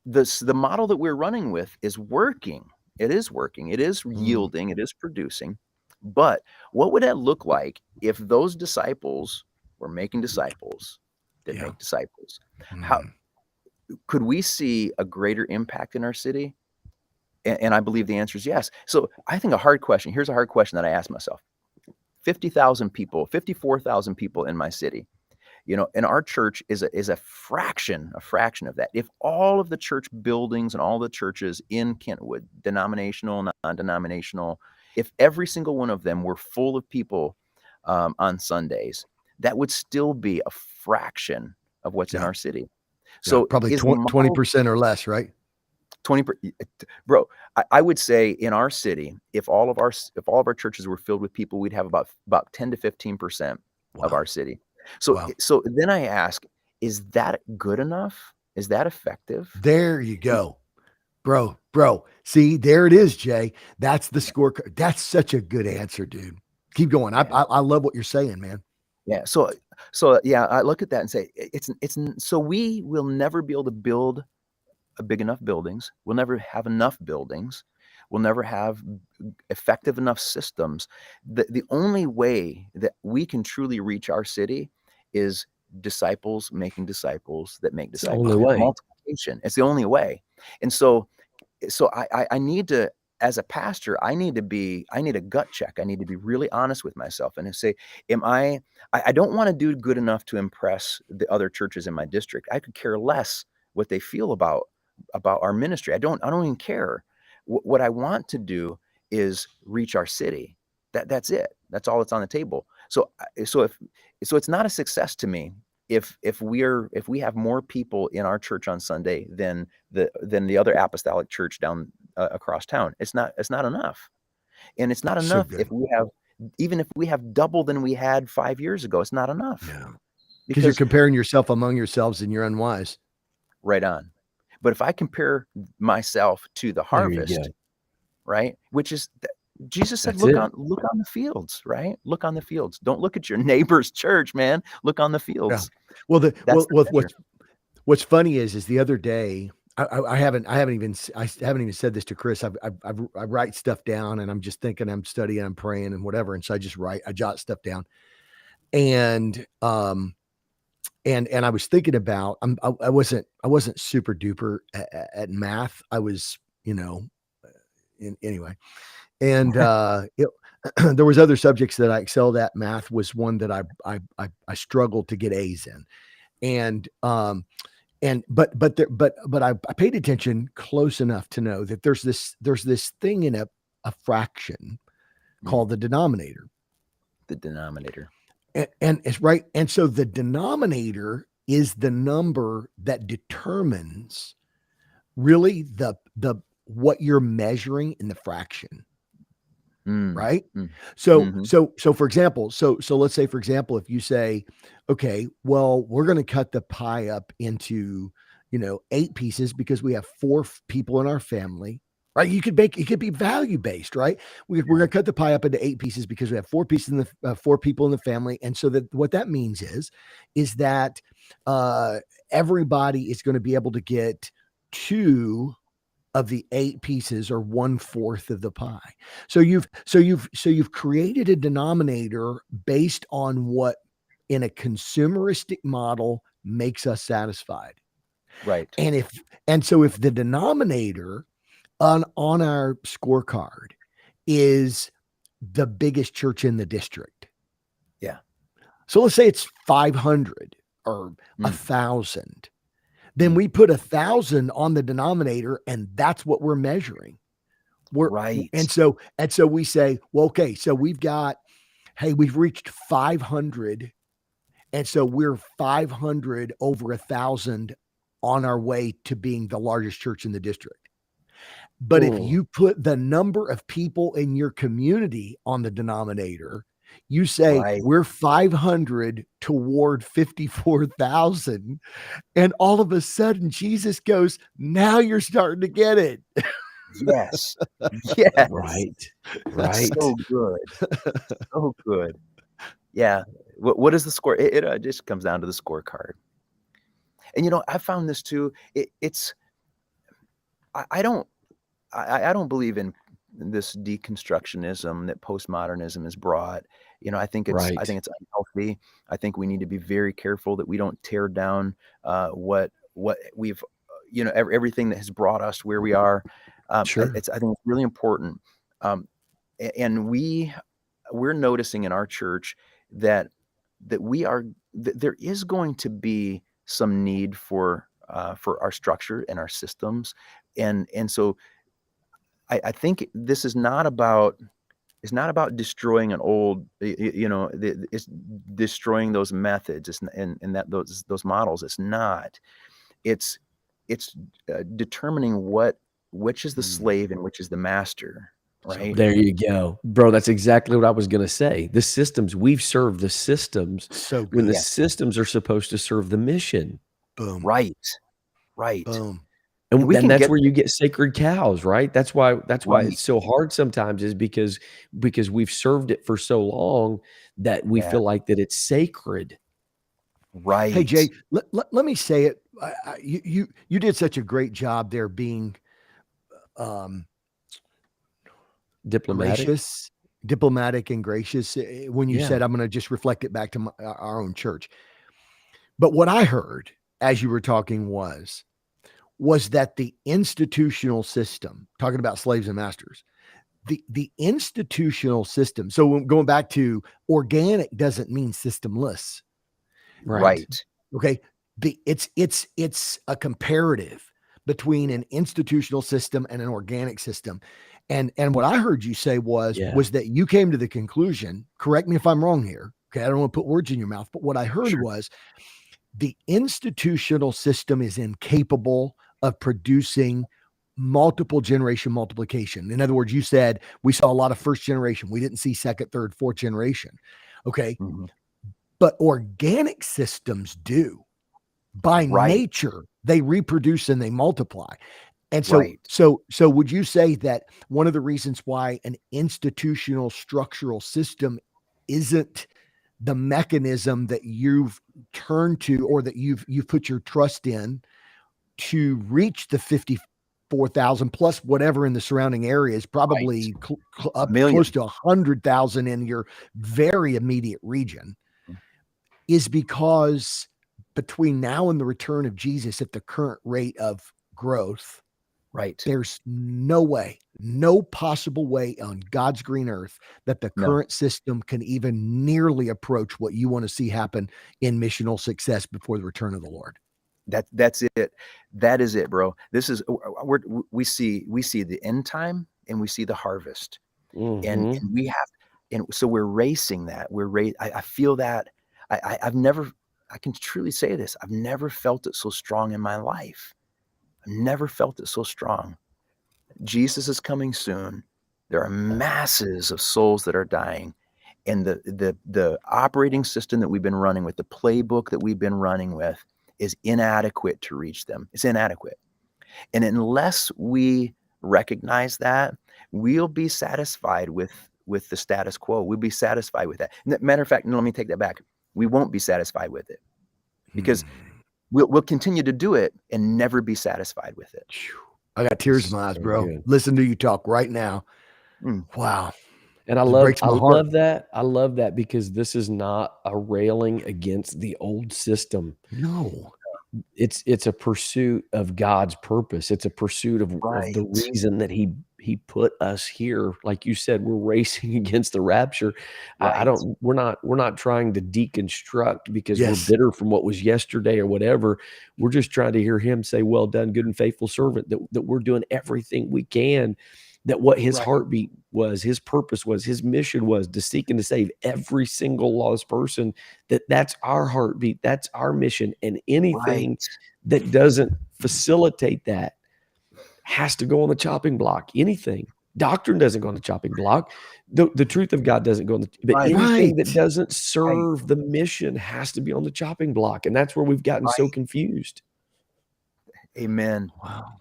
the model that we're running with is working. It is working. It is yielding. It is producing. But what would that look like if those disciples were making disciples that make disciples? How could we see a greater impact in our city? And I believe the answer is yes. So I think here's a hard question that I asked myself. 50,000 people, 54,000 people in my city, and our church is a fraction of that. If all of the church buildings and all the churches in Kentwood, denominational, non-denominational, if every single one of them were full of people on Sundays, that would still be a fraction of what's in our city. So probably is 20% or less, right? 20, bro. I would say in our city, if all of our churches were filled with people, we'd have about 10 to 15% of our city. So so then I ask, is that good enough? Is that effective? There you go, bro. See, there it is, Jay. That's the scorecard. That's such a good answer, dude. Keep going. Yeah. I love what you're saying, man. Yeah. So yeah, I look at that and say, so we will never be able to build big enough buildings. We'll never have enough buildings. We'll never have effective enough systems. The only way that we can truly reach our city is disciples making disciples that make It's the disciples. only way. communication. It's the only way. And so I need to, as a pastor, I need a gut check. I need to be really honest with myself and say, I don't want to do good enough to impress the other churches in my district. I could care less what they feel about our ministry. I don't even care. What I want to do is reach our city. That's it. That's all that's on the table. So it's not a success to me if we have more people in our church on Sunday than the other apostolic church down across town. It's not enough. And it's not enough even if we have double than we had 5 years ago. It's not enough. Yeah. Because you're comparing yourself among yourselves and you're unwise. Right on. But if I compare myself to the harvest, right? Which is Jesus said, look on the fields, right? Look on the fields. Don't look at your neighbor's church, man. Look on the fields. Yeah. Well, what's funny is the other day, I haven't even said this to Chris. I write stuff down and I'm just thinking, I'm studying, I'm praying and whatever. And so I jot stuff down. And I was thinking about, I wasn't super duper at math. I was, anyway. And there was other subjects that I excelled at. Math was one that I struggled to get A's in. But I paid attention close enough to know that there's this thing in a fraction called the denominator. The denominator. And it's right. And so the denominator is the number that determines really the what you're measuring in the fraction. Right. So for example, so let's say, for example, if you say, okay, well, we're going to cut the pie up into, 8 pieces because we have 4 people in our family, right? It could be value based, right? We're going to cut the pie up into 8 pieces because we have 4 pieces in the 4 people in the family. And so that what that means is that everybody is going to be able to get 2 of the 8 pieces or 1/4 of the pie. So you've created a denominator based on what in a consumeristic model makes us satisfied. Right. And so if the denominator on our scorecard is the biggest church in the district. Yeah. So let's say it's 500 or 1,000. Then we put 1,000 on the denominator, and that's what we're measuring. Right. And so we say, well, okay, so we've reached 500. And so we're 500 over 1,000 on our way to being the largest church in the district. But if you put the number of people in your community on the denominator, you say we're 500 toward 54,000. And all of a sudden Jesus goes, now you're starting to get it. Yes. Yes. Right. So good. So good. Yeah. What is the score? It just comes down to the scorecard. And, I found this too. I don't believe in this deconstructionism that postmodernism has brought. I think it's unhealthy. I think we need to be very careful that we don't tear down what we've, everything that has brought us where we are. Sure. I think it's really important. And we're noticing in our church that there is going to be some need for our structure and our systems. And so I think this is not about destroying an old, it's destroying those methods and those models. It's not. It's determining which is the slave and which is the master. Right. There you go, bro. That's exactly what I was going to say. The systems we've served the systems when the systems are supposed to serve the mission. Boom. Right. Boom. And that's where you get sacred cows, right? That's why it's so hard sometimes is because we've served it for so long that we feel like that it's sacred. Right. Hey, Jay, let me say it. You did such a great job there being diplomatic and gracious when you said, I'm going to just reflect it back to our own church. But what I heard as you were talking was, was that the institutional system, talking about slaves and masters, the institutional system. So going back to organic doesn't mean systemless. Right. Okay. It's a comparative between an institutional system and an organic system. And what I heard you say was that you came to the conclusion, correct me if I'm wrong here. Okay. I don't want to put words in your mouth, but what I heard was the institutional system is incapable of producing multiple generation multiplication. In other words, you said we saw a lot of first generation. We didn't see second, third, fourth generation. Okay. But organic systems do. By nature, they reproduce and they multiply. And so would you say that one of the reasons why an institutional structural system isn't the mechanism that you've turned to, or that you've put your trust in to reach the 54,000 plus whatever in the surrounding areas, probably up close to 100,000 in your very immediate region, is because between now and the return of Jesus at the current rate of growth, there's no possible way on God's green earth that the current system can even nearly approach what you want to see happen in missional success before the return of the Lord. That's it. That is it, bro. This is we see the end time and we see the harvest, and we have, and so we're racing that. I feel that. I can truly say this. I've never felt it so strong in my life. I've never felt it so strong. Jesus is coming soon. There are masses of souls that are dying. And the operating system that we've been running with, the playbook that we've been running with, is inadequate to reach them. It's inadequate. And unless we recognize that, we'll be satisfied with the status quo. We'll be satisfied with that. Matter of fact, let me take that back. We won't be satisfied with it, because we'll continue to do it and never be satisfied with it. I got tears in my eyes, bro. Good. Listen to you talk right now. Wow. And I love that. I love that, because this is not a railing against the old system. No. It's a pursuit of God's purpose. It's a pursuit of the reason that he put us here. Like you said, we're racing against the rapture. We're not trying to deconstruct because we're bitter from what was yesterday or whatever. We're just trying to hear him say, well done, good and faithful servant, that we're doing everything we can, that what his heartbeat was, his purpose was, his mission was to seek and to save every single lost person, that's our heartbeat. That's our mission. And anything that doesn't facilitate that has to go on the chopping block. Anything. Doctrine doesn't go on the chopping block. The truth of God doesn't go on but anything that doesn't serve the mission has to be on the chopping block. And that's where we've gotten so confused. Amen. Wow.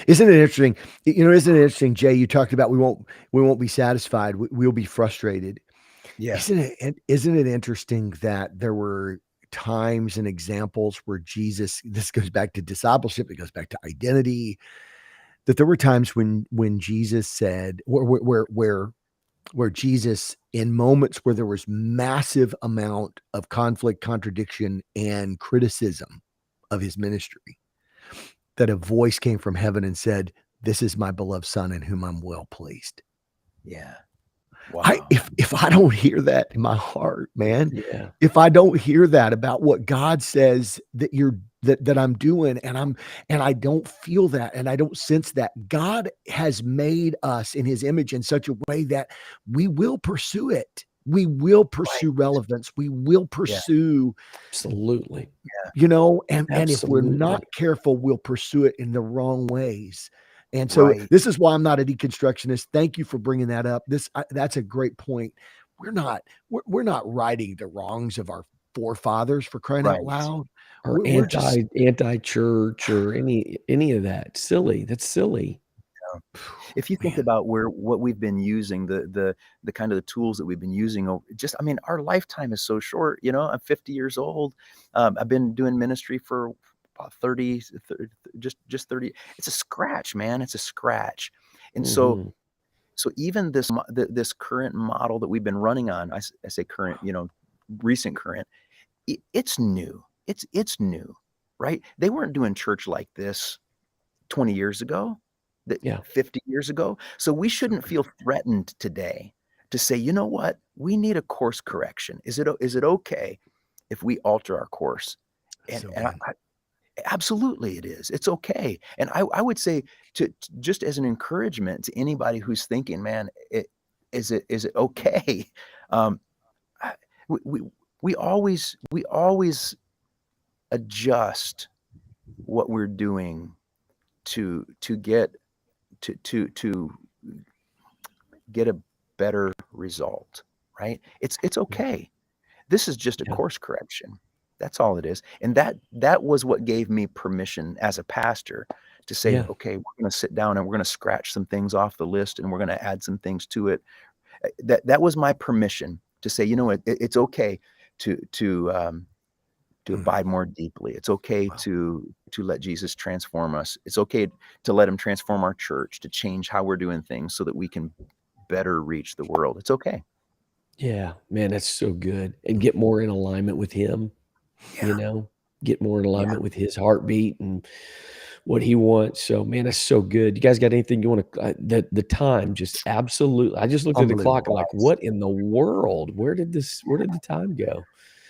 Isn't it interesting? Isn't it interesting, Jay? You talked about we won't be satisfied. We'll be frustrated. Yeah. Isn't it interesting that there were times and examples where Jesus, this goes back to discipleship, it goes back to identity, that there were times when Jesus said, where Jesus, in moments where there was massive amount of conflict, contradiction, and criticism of his ministry, that a voice came from heaven and said, "This is my beloved son in whom I'm well pleased." Yeah. Wow. If I don't hear that in my heart, man, if I don't hear that about what God says that I'm doing, and I don't feel that, and I don't sense that, God has made us in his image in such a way that we will pursue it. We will pursue relevance. We will pursue. Absolutely. And if we're not careful, we'll pursue it in the wrong ways. And so this is why I'm not a deconstructionist. Thank you for bringing that up. That's a great point. We're not righting the wrongs of our forefathers, for crying out loud, or anti-church or any of that. Silly. That's silly. If you think about what we've been using, the kind of the tools that we've been using, our lifetime is so short. I'm 50 years old. I've been doing ministry for about 30, just 30. It's a scratch, man. It's a scratch. And so even this current model that we've been running on, I say current, recent current, it's new. It's new, right? They weren't doing church like this 20 years ago, Yeah. 50 years ago. So we shouldn't feel threatened today to say, you know what, we need a course correction. Is it okay if we alter our course? And, So and good. absolutely it is. It's okay. And I would say to just as an encouragement to anybody who's thinking, man, is it okay? Um, I- we always adjust what we're doing to get to get a better result, right? It's okay. This is just a Yeah. course correction. That's all it is. And that was what gave me permission as a pastor to say, Yeah. okay, we're going to sit down and we're going to scratch some things off the list and we're going to add some things to it. That was my permission to say, you know what, it's okay to abide more deeply. It's okay Wow. to let Jesus transform us. It's okay to let him transform our church, to change how we're doing things so that we can better reach the world. It's okay. Yeah, man, that's so good. And get more in alignment with him, Yeah. get more in Yeah. alignment with his heartbeat and what he wants. So, man, that's so good. You guys got anything you want to, the time just absolutely, I just looked at the clock. I'm Unbelievable. like, what in the world? Where did the time go?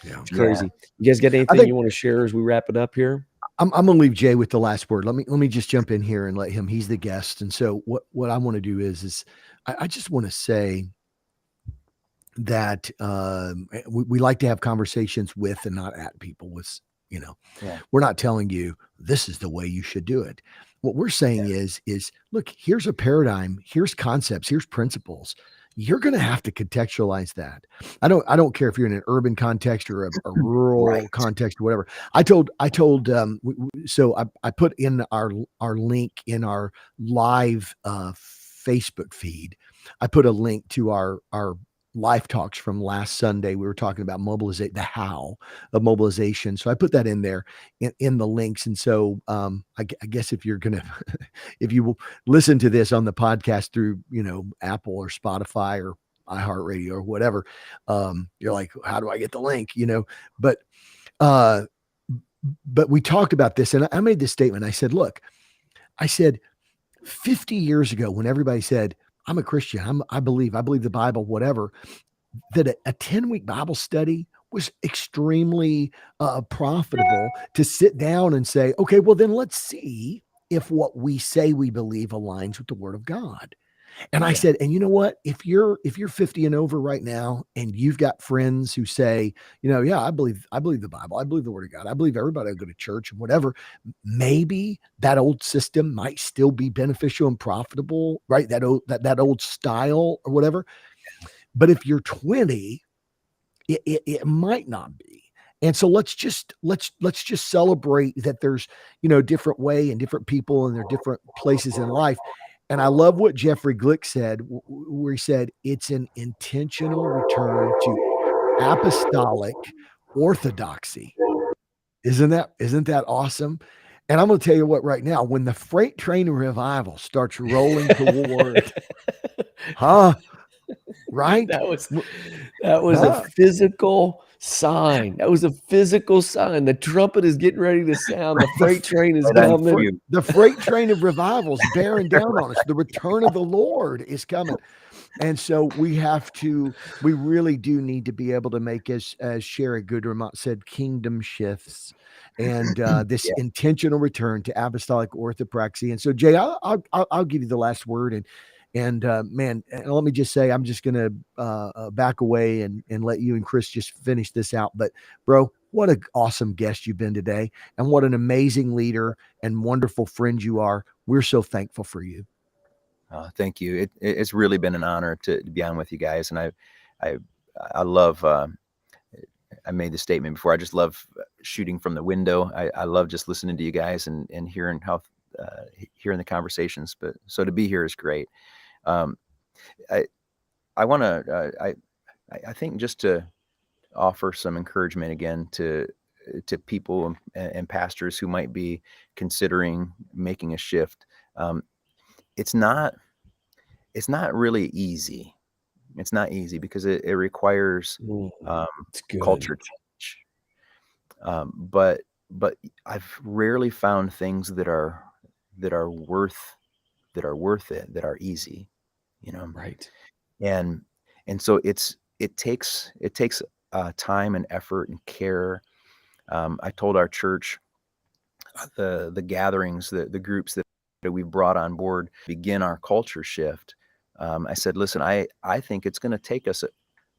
Yeah. It's Yeah. crazy. You guys got I anything think you want to share as we wrap it up here? I'm gonna leave Jay with the last word. Let me just jump in here and let him. He's the guest, and so what I want to do is I just want to say that we like to have conversations with and not at people. With Yeah. we're not telling you this is the way you should do it. What we're saying is look, here's a paradigm, here's concepts, here's principles. You're going to have to contextualize that. I don't care if you're in an urban context or a rural Right. context or whatever. I told so I put in our link in our live Facebook feed. I put a link to our live talks from last Sunday. We were talking about mobilization, the how of mobilization. So I put that in there in the links. And so I guess if you're going to, if you will listen to this on the podcast through, Apple or Spotify or iHeartRadio or whatever, you're like, how do I get the link? But, uh, but we talked about this and I made this statement. I said, look, 50 years ago, when everybody said, I'm a Christian, I believe the Bible, whatever, that a 10-week Bible study was extremely profitable to sit down and say, okay, well, then let's see if what we say we believe aligns with the word of God. And I said, and you know what? If you're 50 and over right now, and you've got friends who say, yeah, I believe the Bible, I believe the word of God, I believe everybody will go to church and whatever, maybe that old system might still be beneficial and profitable, right? That old style or whatever. But if you're 20, it might not be. And so let's just celebrate that there's different way and different people and their different places in life. And I love what Jeffrey Glick said, where he said it's an intentional return to apostolic orthodoxy. Isn't that awesome? And I'm going to tell you what, right now, when the freight train of revival starts rolling toward, right? That was a physical sign. That was a physical sign. The trumpet is getting ready to sound. The freight train is coming. The freight train of revival is bearing down on us. The return of the Lord is coming. And so we really do need to be able to make, as Sherry Goodremont said, kingdom shifts and this intentional return to apostolic orthopraxy. And so, Jay, I'll give you the last word. And man, let me just say, I'm just going to back away and let you and Chris just finish this out. But bro, what an awesome guest you've been today, and what an amazing leader and wonderful friend you are. We're so thankful for you. Thank you. It's really been an honor to be on with you guys. And I love, I made the statement before, I just love shooting from the window. I love just listening to you guys and hearing hearing the conversations. But so to be here is great. I want to, I think just to offer some encouragement again to people and pastors who might be considering making a shift. It's not really easy. It's not easy because it requires culture change. But I've rarely found things that are that are worth it, that are easy, Right. and so it takes time and effort and care. I told our church, the gatherings, the groups that we've brought on board begin our culture shift. I said, listen, I think it's going to take us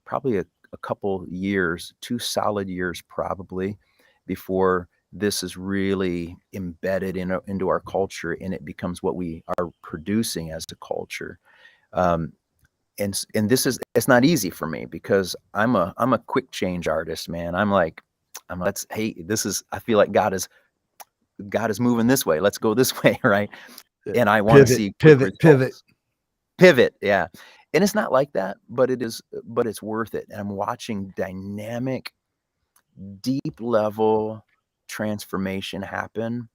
probably a couple years, 2 solid years probably, before this is really embedded into our culture and it becomes what we are producing as a culture. Um, and it's not easy for me because I'm a quick change artist, man. I feel like God is moving this way. Let's go this way, right? And I want to Pivot, see quick pivot, pivot. results. Pivot, yeah. And it's not like that, but it's worth it. And I'm watching dynamic, deep level transformation happen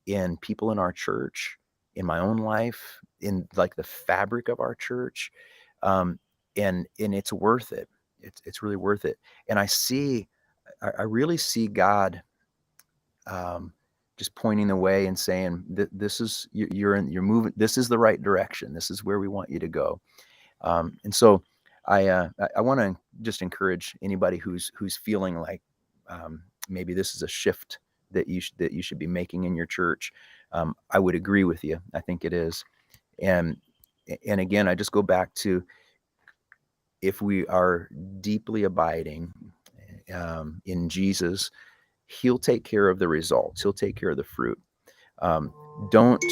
in people in our church, in my own life, in like the fabric of our church. And it's worth it. It's really worth it. And I really see God just pointing the way and saying, "This is you're moving. This is the right direction. This is where we want you to go." And so, I want to just encourage anybody who's feeling like maybe this is a shift that you should be making in your church. I would agree with you. I think it is. And again, I just go back to, if we are deeply abiding in Jesus, He'll take care of the results. He'll take care of the fruit. Don't,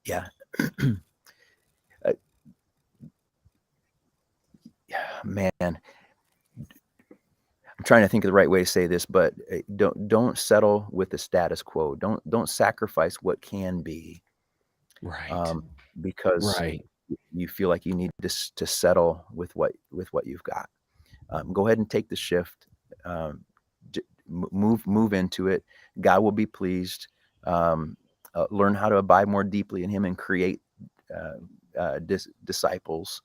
yeah, man. I'm trying to think of the right way to say this, but don't settle with the status quo. Don't sacrifice what can be, Right. because Right. you feel like you need to settle with what you've got. Go ahead and take the shift. Move into it. God will be pleased. Learn how to abide more deeply in Him and create disciples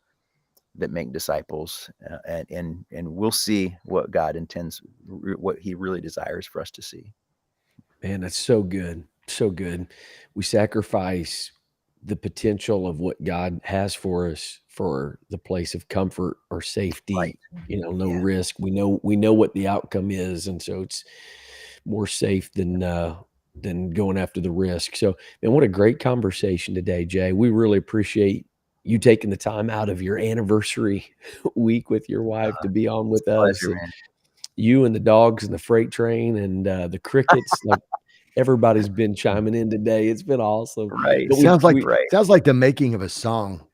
that make disciples, and we'll see what God intends, what He really desires for us to see. Man, that's so good. So good. We sacrifice the potential of what God has for us for the place of comfort or safety, Right. no Yeah. risk. We know what the outcome is, and so it's more safe than going after the risk. So, man, what a great conversation today, Jay. We really appreciate you taking the time out of your anniversary week with your wife to be on with us, Pleasure, and man. you and the dogs and the freight train and the crickets. Like, everybody's been chiming in today. It's been awesome. Right. But Sounds like Right. sounds like the making of a song.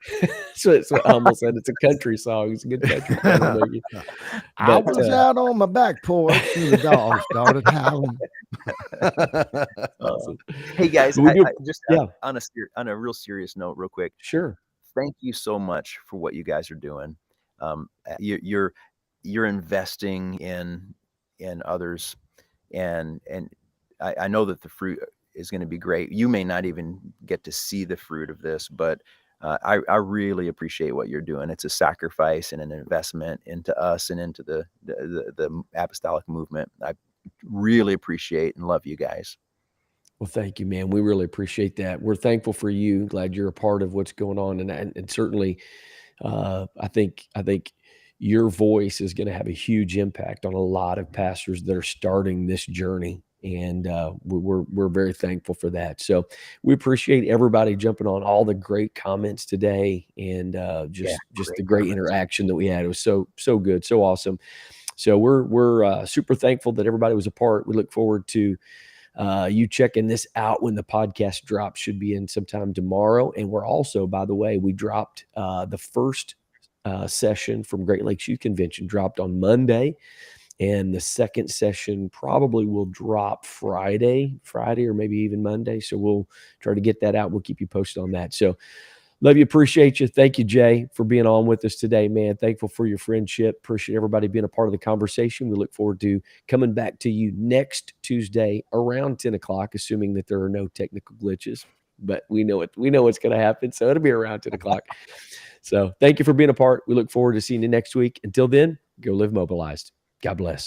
so it's what I almost said. It's a country song. It's a good country song. Maybe. I But was out on my back porch and the dog started howling. awesome. Hey guys, But we do, I just yeah, on a real serious note, real quick. sure. Thank you so much for what you guys are doing. You're investing in others, and I know that the fruit is going to be great. You may not even get to see the fruit of this, but I really appreciate what you're doing. It's a sacrifice and an investment into us and into the apostolic movement. I really appreciate and love you guys. Well, thank you, man. We really appreciate that. We're thankful for you. Glad you're a part of what's going on, and certainly, I think your voice is going to have a huge impact on a lot of pastors that are starting this journey, and we're very thankful for that. So we appreciate everybody jumping on, all the great comments today, and just Great the great comments. interaction that we had. It was so good, so awesome. So we're super thankful that everybody was a part. We look forward to you checking this out when the podcast drops. Should be in sometime tomorrow. And we're also, by the way, we dropped the first session from Great Lakes Youth Convention dropped on Monday, and the second session probably will drop Friday or maybe even Monday. So we'll try to get that out. We'll keep you posted on that. So love you, appreciate you. Thank you, Jay, for being on with us today, man. Thankful for your friendship. Appreciate everybody being a part of the conversation. We look forward to coming back to you next Tuesday around 10 o'clock, assuming that there are no technical glitches. But we know what's going to happen, so it'll be around 10 o'clock. So thank you for being a part. We look forward to seeing you next week. Until then, go live mobilized. God bless.